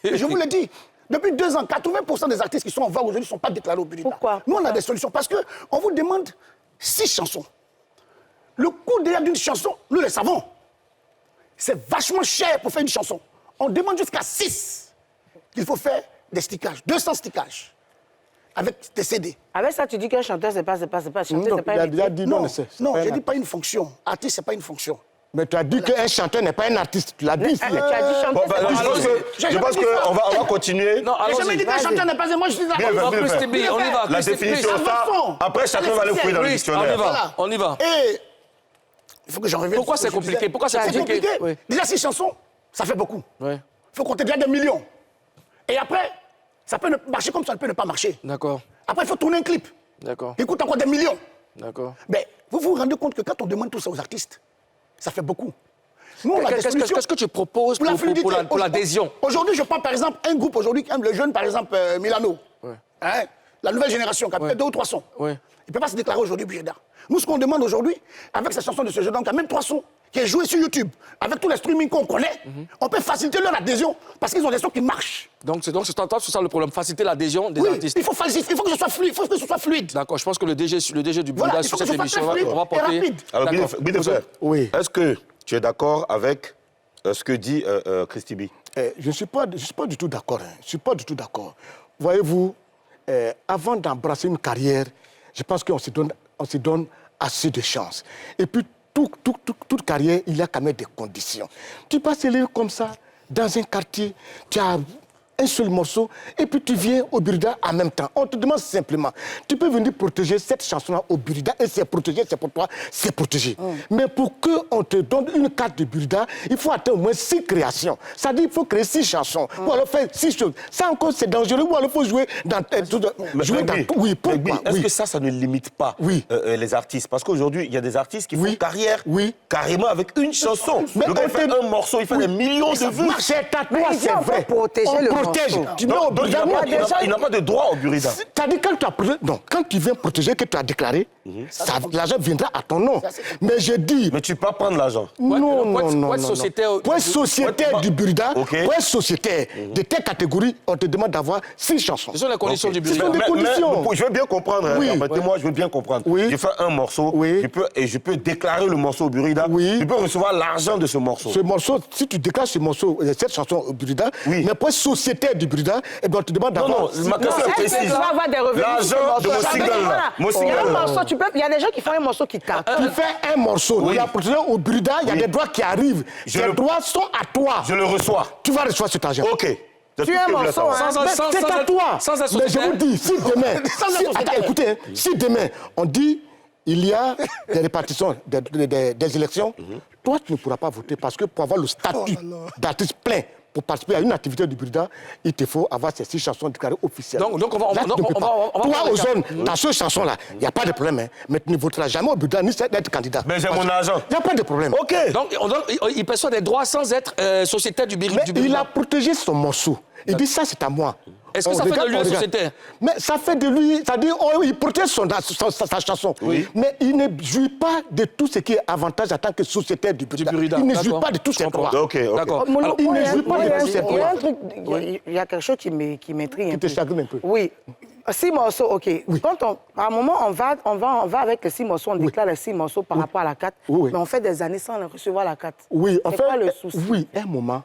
Et je vous le dis. Depuis 2 ans, 80% des artistes qui sont en vogue aujourd'hui ne sont pas déclarés au Burida. Pourquoi? Nous, on a des solutions. Parce qu'on vous demande 6 chansons. Le coût derrière d'une chanson, nous le savons. C'est vachement cher pour faire une chanson. On demande jusqu'à 6. Il faut faire des stickages, 200 stickages. Avec des CD. Avec ça, tu dis qu'un chanteur, c'est pas chanter, Non, c'est pas il a un déjà métier. dit non, c'est non, pas je un ne dis pas une fonction. Artiste, ce n'est pas une fonction. Mais tu as dit qu'un chanteur n'est pas un artiste. Tu l'as dit ici. Tu as dit chanter, Bon, c'est pas je un pense métier. je pense qu'on va continuer. Non, J'ai jamais allons-y. dit qu'un chanteur n'est pas... Moi, je suis Bien, d'accord. Non, bien, Christy B, bien. on y va. La Christy, définition, please. ça, Avançons. après chacun va aller fouiller dans le Please, on y dictionnaire. va. On y va. Et il faut que j'en revienne. Pourquoi sur ce c'est que je compliqué? disais. Pourquoi c'est C'est compliqué? compliqué. Oui. Déjà, 6 chansons, ça fait beaucoup. Oui. Il faut compter déjà des millions. Et après, ça peut marcher comme ça ne peut ne pas marcher. D'accord. Après, il faut tourner un clip. D'accord. Il coûte encore des millions. D'accord. Mais vous vous rendez compte que quand on demande tout ça aux artistes, ça fait beaucoup. Nous, on a des solutions. Qu'est-ce que tu proposes la fluidité. pour l'adhésion? Aujourd'hui, je prends par exemple un groupe aujourd'hui, comme le jeune, par exemple, Milano. Ouais. Hein, la nouvelle génération, qui a peut-être 2 ou 3 sons. Ouais. Il ne peut pas se déclarer aujourd'hui Burida. Nous, ce qu'on demande aujourd'hui, avec cette chanson de ce jeune homme, qui a même 3 sons, qui est joué sur YouTube, avec tous les streamings qu'on connaît, on peut faciliter leur adhésion parce qu'ils ont des sons qui marchent. Donc, c'est ça le problème, faciliter l'adhésion des Oui, artistes. il faut que ce soit fluide. Il faut que ce soit fluide. D'accord, je pense que le DG du Voilà, Burida il sur faut que cette ce soit émission, très fluide on va et porter... rapide. Alors, D'accord. Bidefrère, Oui. est-ce que tu es d'accord avec ce que dit Christy B? Je ne suis pas du tout d'accord. Je ne suis pas du tout d'accord. Voyez-vous, avant d'embrasser une carrière, je pense qu'on se donne assez de chance. Et puis, toute carrière, il y a quand même des conditions. Tu passes comme ça, dans un quartier, tu as un seul morceau, et puis tu viens au Burida en même temps. On te demande simplement, tu peux venir protéger cette chanson-là au Burida, et c'est protégé, c'est pour toi, c'est protégé. Mais pour qu'on te donne une carte de Burida, il faut atteindre au moins 6 créations. Ça dit qu'il faut créer 6 chansons, ou alors faire 6 choses. Ça encore, c'est dangereux, ou alors il faut jouer dans... Oui, pourquoi? Est-ce que ça ne limite pas les artistes? Parce qu'aujourd'hui, il y a des artistes qui font carrière carrément avec une chanson. Mais le gars fait un morceau, il fait des millions de vues. C'est à toi, c'est on peut vrai. protéger le morceau. Tu mets au Burida, Il n'a pas de droit au Burida. c'est-à-dire quand tu viens protéger, que tu as déclaré, l'argent viendra à ton nom. Mais je dis... Mais tu peux pas prendre l'argent. Non. sociétaire Pour être sociétaire du Burida, Ok. pour être sociétaire de telle catégorie, on te demande d'avoir 6 chansons. Ce sont les conditions du Ce Burida. sont des conditions. Je veux bien comprendre. Oui. Moi, je veux bien comprendre. Oui. Je fais un morceau, Oui. je peux déclarer le morceau au Burida. Oui. Je peux recevoir l'argent de ce morceau. Ce morceau, si tu déclares ce morceau, cette chanson au Burida, Oui. mais pour être sociétaire du Burida, eh bien, on te demande d'avoir... Non, ma question est Est-ce que tu précise. vas avoir des revenus L'argent sur ce de mon morceau? single, là. Voilà. Mon Il y a single, un là. morceau, il y a des gens qui font un morceau qui cartonne. Tu fais un morceau, Oui. il y a protégé au Burida, il y a Oui. des droits qui arrivent. Je Ces le- droits sont à toi. Je le reçois. Tu vas recevoir cet argent. OK. C'est tout Tu es ce un que je voulais morceau, savoir. hein. Mais c'est à toi. sans être Mais je sociétaire. vous dis, si demain... Attends, écoutez, hein, si demain, on dit, il y a des répartitions des élections, toi, tu ne pourras pas voter parce que pour avoir le statut d'artiste plein, pour participer à une activité du Burida, il te faut avoir ces 6 chansons déclarées officiellement. Donc, on va- Là, on tu ne va- peux on pas. va- on va Toi, prendre aux les cas. zones, dans ce chanson-là, il n'y a pas de problème, hein, mais tu ne voteras jamais au Burida ni d'être candidat. Mais j'ai Parce mon que argent. Il n'y a pas de problème. OK. Donc, il perçoit des droits sans être sociétaire du Mais Burida. il a protégé son morceau. Il dit ça, c'est à moi. Est-ce que ça fait de lui un sociétaire? Mais ça fait de lui, c'est-à-dire, il protège sa chanson. Oui. Mais il ne jouit pas de tout ce qui est avantage en tant que sociétaire du Burida. Il ne jouit pas de tous ses droits. D'accord. Il ne jouit pas de tous ses droits. Il y a quelque chose qui m'intrigue un peu. Qui te chagrine un peu. Oui. 6 morceaux, OK. Oui. Quand à un moment, on va avec les 6 morceaux, on déclare les 6 morceaux par rapport à la 4, mais on fait des années sans recevoir la 4. Oui, en fait, quoi le souci? Oui, un moment,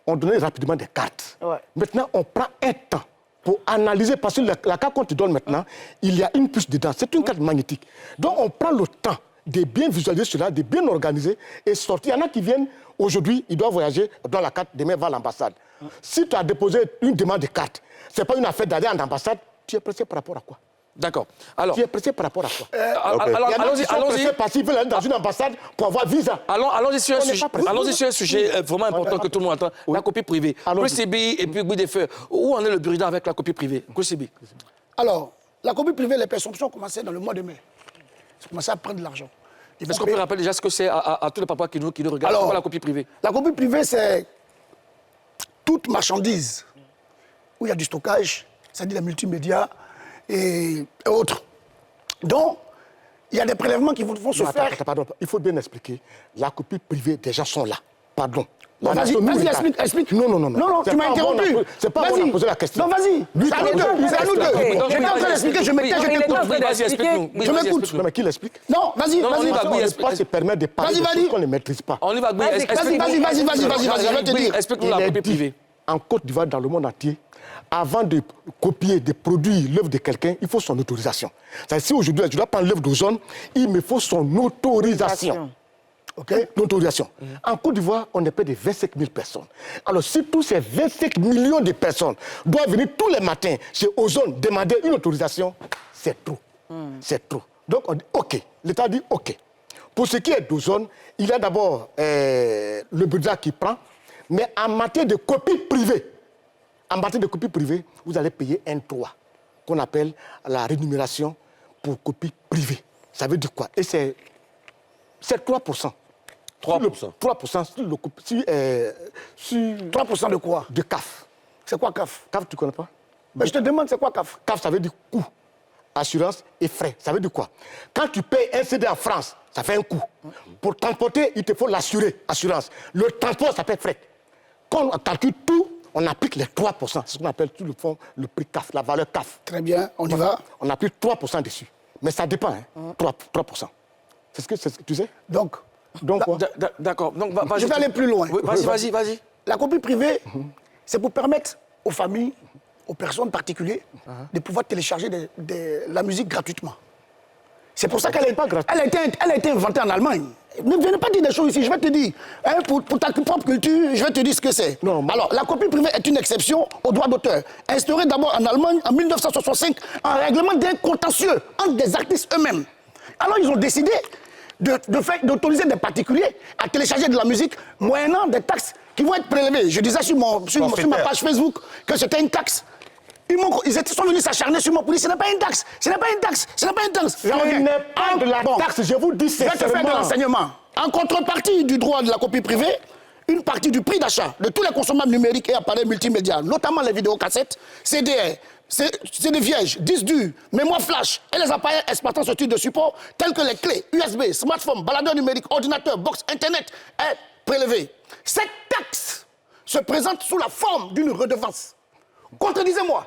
on donnait rapidement des cartes. Ouais. Maintenant, on prend un temps pour analyser, parce que la carte qu'on te donne maintenant, il y a une puce dedans. C'est une carte magnétique. Donc, on prend le temps de bien visualiser cela, de bien organiser et sortir. Il y en a qui viennent aujourd'hui, ils doivent voyager dans la carte, demain va à l'ambassade. Si tu as déposé une demande de carte, ce n'est pas une affaire d'aller en ambassade, tu es pressé par rapport à quoi? D'accord. Alors, tu es pressé par rapport à quoi? allons-y. Parce qu'ils veulent aller dans une ambassade pour avoir visa. Allons-y sur un sujet vraiment important que tout le monde entend, la copie privée. Koussibi et puis Guy Defeu, où en est le Burida avec la copie privée? Koussibi. Alors, la copie privée, les présomptions ont commencé dans le mois de mai. Ils ont commencé à prendre de l'argent. Est-ce qu'on peut rappeler déjà ce que c'est à tous les papas qui nous regardent? Alors, c'est quoi la copie privée? La copie privée, c'est toute marchandise où il y a du stockage, c'est-à-dire les multimédias et autres. Donc, il y a des prélèvements qui vont se faire. Pardon, il faut bien expliquer. La copie privée, des gens sont là. Pardon. Vas-y, explique. Non, tu m'as interrompu. C'est pas moi qui ai posé la question. Non, vas-y. C'est à nous deux. J'étais en train d'expliquer, je m'étais, Vas-y, explique-nous. Je m'écoute. Non, mais qui l'explique? Non, vas-y. On ne peut pas se permettre de parler de choses qu'on ne maîtrise pas. On y va, Guy. Vas-y, je vais te dire. Explique-nous la copie privée. En Côte d'Ivoire, dans le monde entier, avant de copier, de produire l'œuvre de quelqu'un, il faut son autorisation. C'est-à-dire, si aujourd'hui, je dois prendre l'œuvre d'Ozone, il me faut son autorisation. OK? L'autorisation. En Côte d'Ivoire, on est près de 25 000 personnes. Alors, si tous ces 25 millions de personnes doivent venir tous les matins chez Ozone demander une autorisation, c'est trop. C'est trop. Donc, on dit OK. L'État dit OK. Pour ce qui est d'Ozone, il y a d'abord le budget qui prend, mais en matière de copie privée, vous allez payer un droit qu'on appelle la rémunération pour copie privée. Ça veut dire quoi? Et c'est 3%. 3%. 3% sur 3% de quoi? De CAF. C'est quoi CAF? CAF, tu ne connais pas? Mais je te demande, c'est quoi CAF? CAF, ça veut dire coût, assurance et frais. Ça veut dire quoi? Quand tu payes un CD en France, ça fait un coût. Pour transporter, il te faut l'assurer, assurance. Le transport, ça fait frais. Quand on calcule tout, on applique les 3%. C'est ce qu'on appelle tout le fond, le prix CAF, la valeur CAF. Très bien, on y va. On applique 3% dessus. Mais ça dépend, hein? 3%. C'est ce que tu sais? Donc quoi? D'accord. Je vais aller plus loin. Oui, vas-y. La copie privée, c'est pour permettre aux familles, aux personnes particulières, de pouvoir télécharger la musique gratuitement. C'est pour ça qu'elle a été inventée en Allemagne. Ne venez pas dire des choses ici, je vais te dire. Hein, pour ta propre culture, je vais te dire ce que c'est. Alors, la copie privée est une exception au droit d'auteur. Instaurée d'abord en Allemagne en 1965, en règlement d'un contentieux entre des artistes eux-mêmes. Alors, ils ont décidé d'autoriser des particuliers à télécharger de la musique moyennant des taxes qui vont être prélevées. Je disais sur ma page Facebook que c'était une taxe. Ils sont venus s'acharner sur moi pour dire ce n'est pas une taxe, ce n'est pas une taxe. Ce n'est pas de la taxe, je vous dis c'est je vais te faire de l'enseignement. En contrepartie du droit de la copie privée, une partie du prix d'achat de tous les consommables numériques et appareils multimédia, notamment les vidéocassettes, CD vierges, disques durs, mémoire flash et les appareils exploitant ce type de support, tels que les clés, USB, smartphone, baladeur numérique, ordinateur, box, Internet, est prélevée. Cette taxe se présente sous la forme d'une redevance. Contredisez-moi.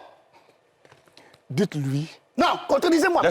Dites-lui. Non, contredisez-moi.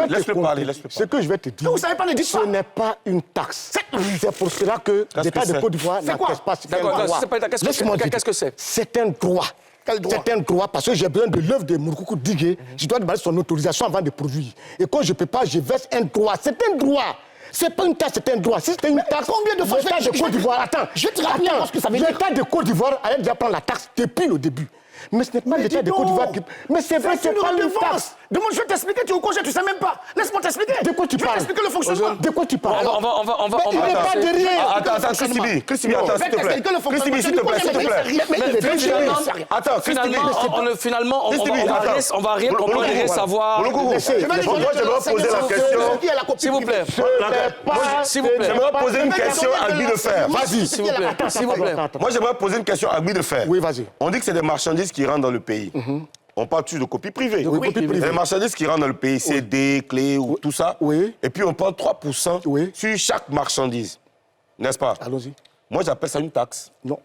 Laisse-le parler. Ce que je vais te dire, vous savez pas le dire ce n'est pas une taxe. C'est pour cela que l'État de Côte d'Ivoire n'encaisse pas. Qu'est-ce que c'est? C'est un droit. C'est un droit parce que j'ai besoin de l'œuvre de Moukoukou Digué. Je dois demander son autorisation avant de produire. Et quand je ne peux pas, je verse un droit. C'est un droit. C'est pas une taxe, c'est un droit. Si c'était une taxe, combien de fois l'État de Côte d'Ivoire, attends, je te rappelle ce que ça veut dire. L'État de Côte d'Ivoire allait déjà prendre la taxe depuis le début. Mais ce n'est pas l'État de Côte d'Ivoire qui... Mais c'est vrai, c'est pas une taxe. Demande, je vais t'expliquer, tu es au congé, tu ne sais même pas. Laisse-moi t'expliquer. De quoi tu Je vais parles? t'expliquer le fonctionnement. De quoi tu parles? On va. Il n'est pas derrière. Attends, Christibi, attends, s'il te plaît. Christibi, s'il te plaît, s'il te plaît. Attends, Finalement, on va rien comprendre et savoir. Moi, j'aimerais poser la question. S'il vous plaît. S'il vous plaît. J'aimerais poser une question à Guy de Fer. Vas-y. S'il vous plaît. S'il vous plaît. Moi, j'aimerais poser une question à Guy de Fer. Oui, vas-y. On dit que c'est des marchandises qui rentrent dans le pays. On parle toujours de copies privées. De copies privées. Les marchandises qui rentrent dans le pays, CD, clés, ou tout ça. Oui. Et puis on prend 3% sur chaque marchandise. N'est-ce pas? Allons-y. Moi, j'appelle ça une taxe. Non.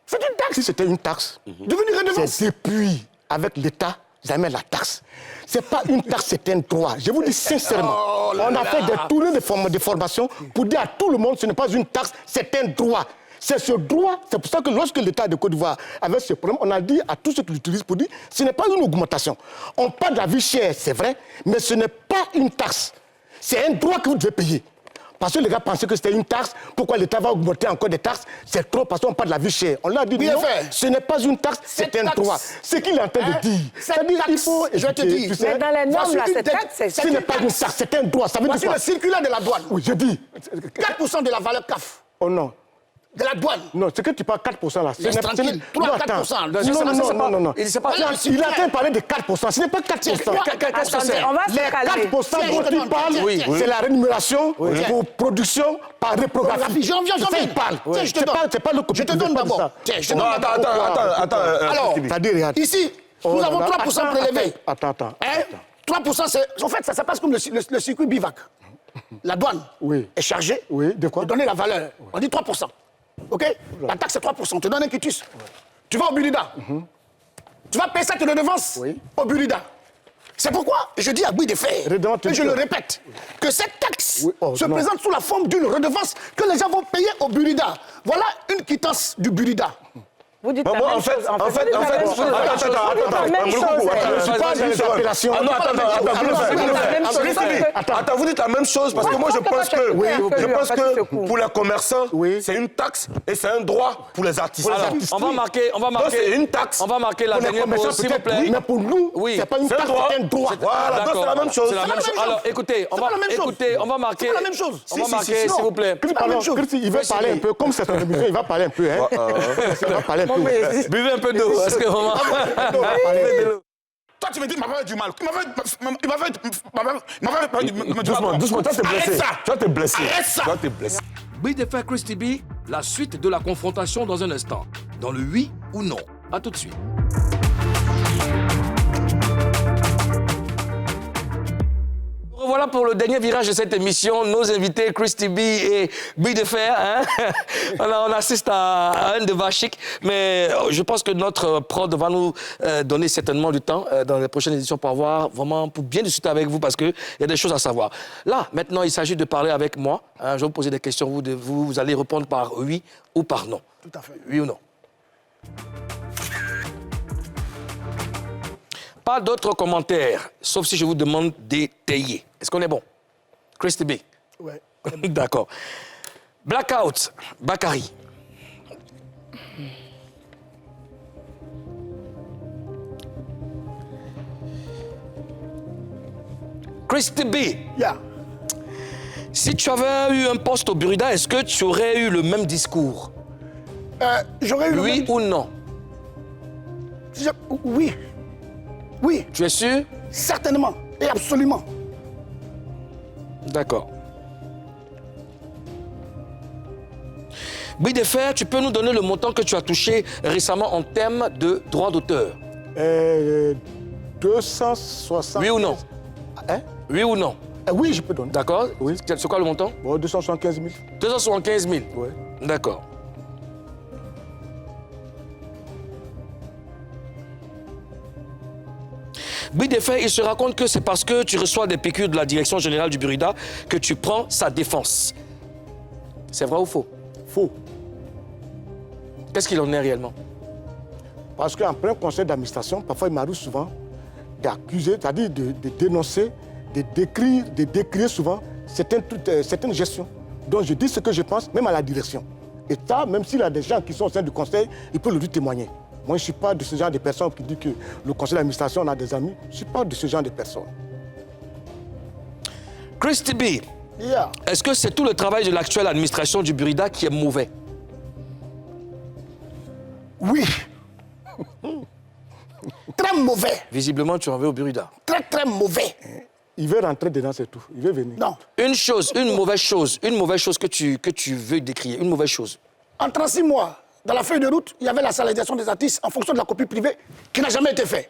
C'est une taxe. Si c'était une taxe, Devenue redevance. c'est depuis, avec l'État, jamais la taxe. Ce n'est pas une taxe, c'est un droit. Je vous dis sincèrement, on a fait des tournées de formation pour dire à tout le monde, ce n'est pas une taxe, c'est un droit. C'est ce droit, c'est pour ça que lorsque l'État de Côte d'Ivoire avait ce problème, on a dit à tous ceux qui l'utilisent pour dire, ce n'est pas une augmentation. On parle de la vie chère, c'est vrai, mais ce n'est pas une taxe. C'est un droit que vous devez payer. Parce que les gars pensaient que c'était une taxe, pourquoi l'État va augmenter encore des taxes? C'est trop, parce qu'on parle de la vie chère. On l'a dit, Bien non, fait. ce n'est pas une taxe, c'est un taxe. droit. Ce qu'il est en train de dire. C'est-à-dire qu'il faut... Je vais te dire. tu sais, Mais dans les normes, là, une cette tête- taxe, c'est... ce n'est pas une taxe, c'est un droit. Ça veut Voici dire le quoi? circulaire de la douane. Oui, je dis. 4% de la valeur CAF. Oh non. De la douane. Non, c'est que tu parles 4% là. Laisse tranquille. 3 à 4%. Non. Il sait pas. Voilà, Il est en train de parler de 4%. Ce n'est pas 4%. Qu'est-ce que c'est? Attendez, on va Les se calmer. 4% dont il parle, Oui. c'est la rémunération pour production par reprographie. J'en viens. C'est ça qu'il parle. Tiens, je te donne. C'est pas le copie. Je te donne d'abord. Tiens, je te donne d'abord. Attends. Alors, Christibi. C'est-à-dire, regarde. ici, nous avons 3% prélevés. Attends. Hein? 3%, c'est... En fait, ça passe comme le circuit bivac. La douane est chargée de quoi? donner la valeur. On dit 3%. OK? La taxe, c'est 3%. On te donne un quitus. Tu vas au Burida. Tu vas payer cette redevance au Burida. C'est pourquoi je dis à Guy de Fer, et je le répète, que cette taxe se présente sous la forme d'une redevance que les gens vont payer au Burida. Voilà une quittance du Burida. Vous dites la Moi, même en fait, chose. attends. Je suis pas dans les appellations. Attends, vous dites la même chose parce que moi, je pense que pour les commerçants, c'est une taxe et c'est un droit pour les artistes. Alors, on va marquer. C'est une taxe. On va marquer la dernière pause, s'il vous plaît. Mais pour nous, c'est pas une taxe, c'est un droit. Voilà, donc c'est la même chose. C'est la même chose. Alors, écoutez, on va marquer. C'est pas la même chose. On va marquer, s'il vous plaît. Il va parler un peu, comme c'est une émission, il va parler un peu. Il va parler un peu. Buvez un peu d'eau, parce que vraiment... Toi, tu me dis, il m'a fait du mal. Il m'a fait du mal. Doucement, toi, t'es blessé. Arrête ça. Toi, t'es blessé. Guy de Fer, Christy B, la suite de la confrontation dans un instant. Dans le oui ou non. À tout de suite. Voilà pour le dernier virage de cette émission. Nos invités, Christy B et Guy de Fer. Hein? on assiste à un débat chic, mais je pense que notre prod va nous donner certainement du temps dans les prochaines éditions pour bien discuter avec vous parce qu'il y a des choses à savoir. Là, maintenant, il s'agit de parler avec moi. Hein? Je vais vous poser des questions. Vous allez répondre par oui ou par non. Tout à fait. Oui ou non? Pas d'autres commentaires, sauf si je vous demande d'étayer. Est-ce qu'on est bon? Christy B? Ouais. D'accord. Blackout, Bakary. Christy B, Yeah. si tu avais eu un poste au Burida, est-ce que tu aurais eu le même discours? J'aurais eu Oui ou non? Oui. Oui, Tu es sûr? certainement et absolument. D'accord. Guy de Fer, tu peux nous donner le montant que tu as touché récemment en termes de droits d'auteur? 260... Oui ou non? Hein? Oui ou non? Oui, je peux donner. D'accord. Oui. C'est quoi le montant? Bon, 275 000. 275 000. Oui. D'accord. Guy de Fer, il se raconte que c'est parce que tu reçois des piqûres de la direction générale du Burida que tu prends sa défense. C'est vrai ou faux? Faux. Qu'est-ce qu'il en est réellement? Parce qu'en plein conseil d'administration, parfois il m'arrive souvent d'accuser, c'est-à-dire de dénoncer, de décrire souvent certaines gestions. Donc je dis ce que je pense, même à la direction. Et ça, même s'il y a des gens qui sont au sein du conseil, ils peuvent le lui témoigner. Moi, je ne suis pas de ce genre de personne qui dit que le conseil d'administration, on a des amis. Je ne suis pas de ce genre de personne. Christy B, Yeah. est-ce que c'est tout le travail de l'actuelle administration du Burida qui est mauvais? Oui. Très mauvais. Visiblement, tu en veux au Burida. Très, très mauvais. Il veut rentrer dedans, c'est tout. Il veut venir. Non. Une mauvaise chose que tu veux décrire, une mauvaise chose. En 36 mois, dans la feuille de route, il y avait la salarisation des artistes en fonction de la copie privée qui n'a jamais été faite.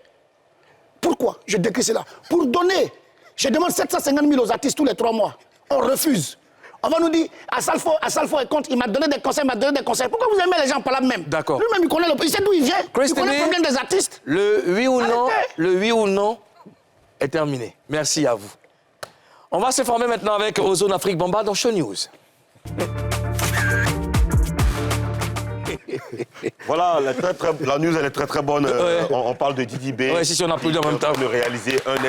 Pourquoi je décris cela? Pour donner, je demande 750 000 aux artistes tous les 3 mois. On refuse. On va nous dire, à Salfo est contre, il m'a donné des conseils, Pourquoi vous aimez les gens par là même? D'accord. Lui-même, il sait d'où il vient. Christy Il connaît B, le problème des artistes. Le oui ou non Arrêtez. est terminé. Merci à vous. On va se former maintenant avec Ozone Afrique Bamba dans Show News. Voilà, la news, elle est très très bonne. On parle de Didi B. Ouais, si on applaudit en même temps. De réaliser un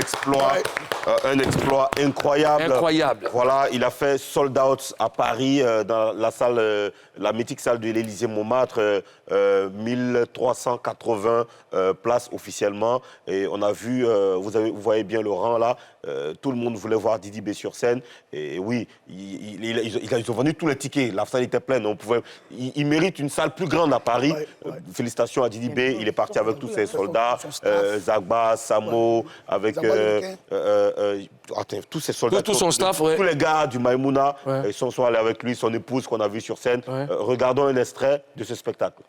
exploit incroyable. Incroyable. Voilà, il a fait sold out à Paris dans la salle, la mythique salle de l'Élysée-Montmartre, 1380 places officiellement. Et on a vu, vous voyez bien le rang là. Tout le monde voulait voir Didi B sur scène. Et oui, ils ont vendu tous les tickets. La salle était pleine. Il mérite une salle plus grande à Paris. Félicitations à Didi B. Il est parti avec tous ses soldats. Zagba, Samo, avec tous ses soldats. Tout son staff, ouais. Tous les gars du Maïmouna, ils sont allés avec lui, son épouse qu'on a vue sur scène. Ouais. Regardons un extrait de ce spectacle.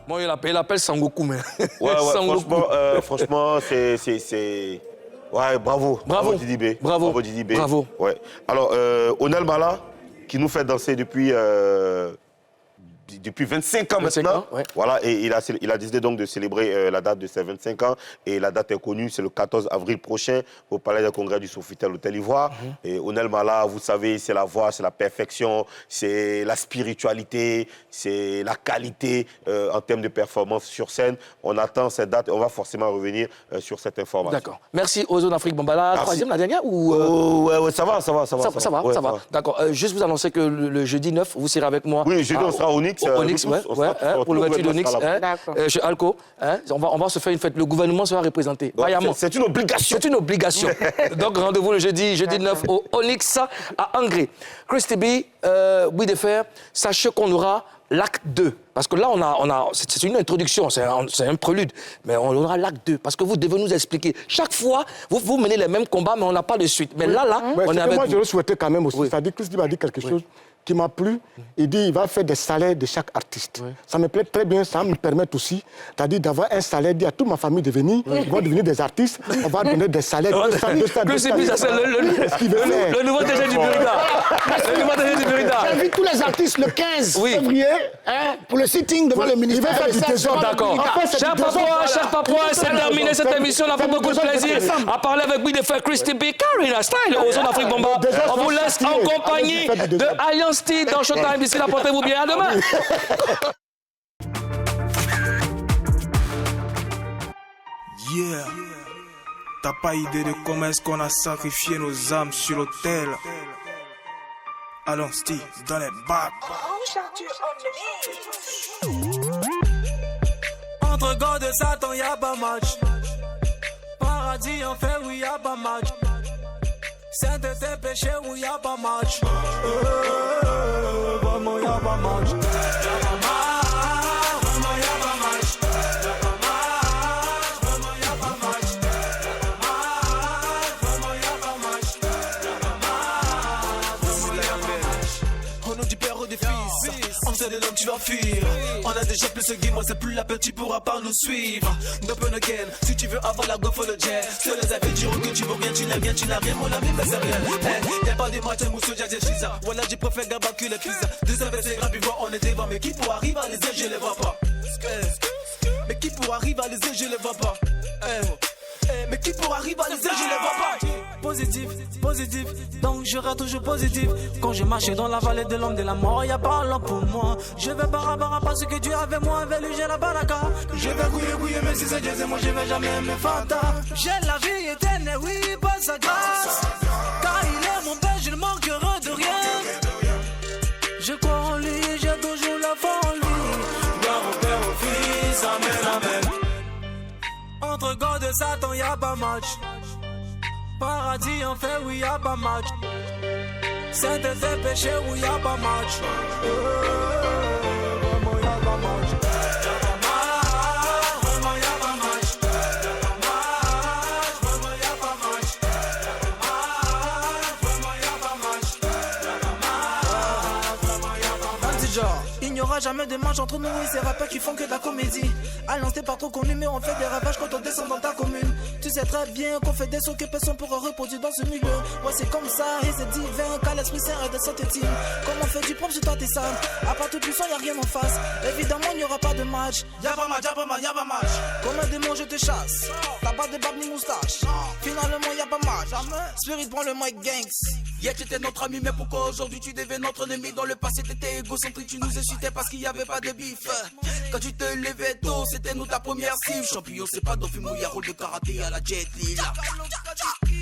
Bon, il appelle Sangoku, mais... Ouais, Sangoku. franchement, c'est... Ouais, bravo. Bravo. Didi B. Bravo. Didi B. Bravo. Ouais. Alors, Onel Mala, qui nous fait danser depuis 25 ans 25 maintenant. ans, ouais. Voilà, et il a décidé donc de célébrer la date de ses 25 ans. Et la date est connue, c'est le 14 avril prochain au Palais des Congrès du Sofitel, l'Hôtel Ivoire. Et Onel Mala, vous savez, c'est la voix, c'est la perfection, c'est la spiritualité, c'est la qualité en termes de performance sur scène. On attend cette date et on va forcément revenir sur cette information. D'accord. Merci Ozone Afrique Bamba. La troisième, la dernière ou Ouais, ça va. Ça va. D'accord. Juste vous annoncer que le jeudi 9, vous serez avec moi. Oui, jeudi, on sera au Onyx. Onyx, pour l'ouverture d'Onyx, D'accord. chez Alco. On va se faire une fête. Le gouvernement sera représenté. Vaillamment. C'est une obligation. C'est une obligation. Donc rendez-vous le jeudi 9 au Onyx à Angré. Christy B, Boui de Fer, sachez qu'on aura l'acte 2. Parce que là, c'est une introduction, c'est un prélude. Mais on aura l'acte 2. Parce que vous devez nous expliquer. Chaque fois, vous menez les mêmes combats, mais on n'a pas de suite. Mais là, on est avec moi, vous. je le souhaitais quand même aussi. Oui. C'est-à-dire que Christy m'a dit quelque chose qui m'a plu. Il dit qu'il va faire des salaires de chaque artiste. Oui. Ça me plaît très bien, ça me permet aussi, c'est-à-dire d'avoir un salaire, dire à toute ma famille de venir, ils vont devenir des artistes, on va donner des salaires, 200. Christy B, ça c'est le nouveau DG du Burida. Le nouveau DG du Burida. J'invite tous les artistes le 15 Oui. février pour le sitting devant le ministère. Il va faire du désordre. D'accord. En fait, c'est Chers du désordre, Papouas, c'est terminé cette émission. On a fait beaucoup de plaisir à parler avec Boui de Fer, Christy B, Karina Style, Ozone Afrique Bomba. On vous laisse en compagnie de Alliance T dans Showtime. D'ici là, portez-vous bien. À demain. Yeah. T'as pas idée de comment est-ce qu'on a sacrifié nos âmes sur l'autel. Allons, Steve, dans les bacs. Entre gars de Satan, y'a pas match. Paradis en fait, oui, y'a pas match. Sainteté, péché, oui, y'a pas match. Vraiment, y'a pas match. Au nom du Père et des Fils, on sait de l'homme tu tu vas fuir. On a déjà plus ce game, moi c'est plus la peine, tu pourras pas nous suivre. Open again, si tu veux avoir la go for le jet. Que les avis diront que tu veux rien, tu n'as rien, tu n'as rien, mon ami, mais c'est rien. Y'a pas de matin, moussou, j'ai chiza. Voilà, je préfère gaba que les pizza. Deux inversés, rapidement, on est devant, mais qui pour arriver à les aider, je les vois pas. Mais qui pour arriver à les aider, je les vois pas. Mais qui pour arriver à les aider, je les vois pas. Positif, positif, donc je reste toujours positif. Quand je marche dans la vallée de l'homme de la mort, y'a pas l'homme pour moi. Je vais barabara parce que Dieu avec moi, avec lui j'ai la baraka. Je vais couiller, mais si c'est Dieu, c'est moi, je vais jamais me fanta. J'ai la vie éternelle, oui, par sa grâce. Car il est mon père, je ne manquerai de rien. Je crois en lui, j'ai toujours la foi en lui. Gloire au Père, au Fils, amen, amen. Entre God et Satan, y'a pas match. Paradis en fait, oui, y'a pas match. Saint-Effet, péché, oui, y'a pas match. Vraiment, y'a pas match. Y'a pas match, vraiment, y'a pas match. Y'a pas match, vraiment, y'a pas match. Y'a pas match, vraiment, y'a pas match. Y'a pas match, vraiment, y'a pas match. Genre, il n'y aura jamais de match entre nous et ces rappeurs qui font que de la comédie. À l'ancien, pas trop connu, mais on fait des ravages quand on descend dans ta commune. Tu sais très bien qu'on fait des sons que personne pourra reproduire dans ce milieu. Ouais, c'est comme ça et c'est divin, car l'esprit saint est de synthétique. Comme on fait du propre sur toi, t'es sale. À part tout puissant, y'a rien en face. Évidemment, il n'y aura pas de match. Y'a pas match, y'a pas match, y'a pas match. Comme un démon, je te chasse. T'as pas de barbe ni moustache. Finalement, y'a pas match. Spirit prend le mic gangs. Hier, tu étais notre ami, mais pourquoi aujourd'hui tu deviens notre ennemi? Dans le passé, t'étais égocentrique, tu nous insultais parce qu'il n'y avait pas de bif. Quand tu te levais tôt, c'était nous ta première cible. Champion, c'est pas Dolphin Mouilla, rôle de karaté à la Jet Li.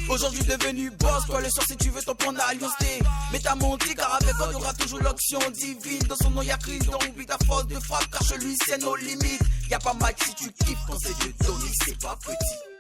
Aujourd'hui devenu boss, toi le soir si tu veux t'en prendre à Alliance T. Mais t'as menti car avec toi y'aura toujours l'action divine. Dans son nom y'a Christ, donc oublie ta force de frappe car chez lui c'est nos limites. Y'a pas match si tu kiffes quand c'est de Tony, c'est pas petit.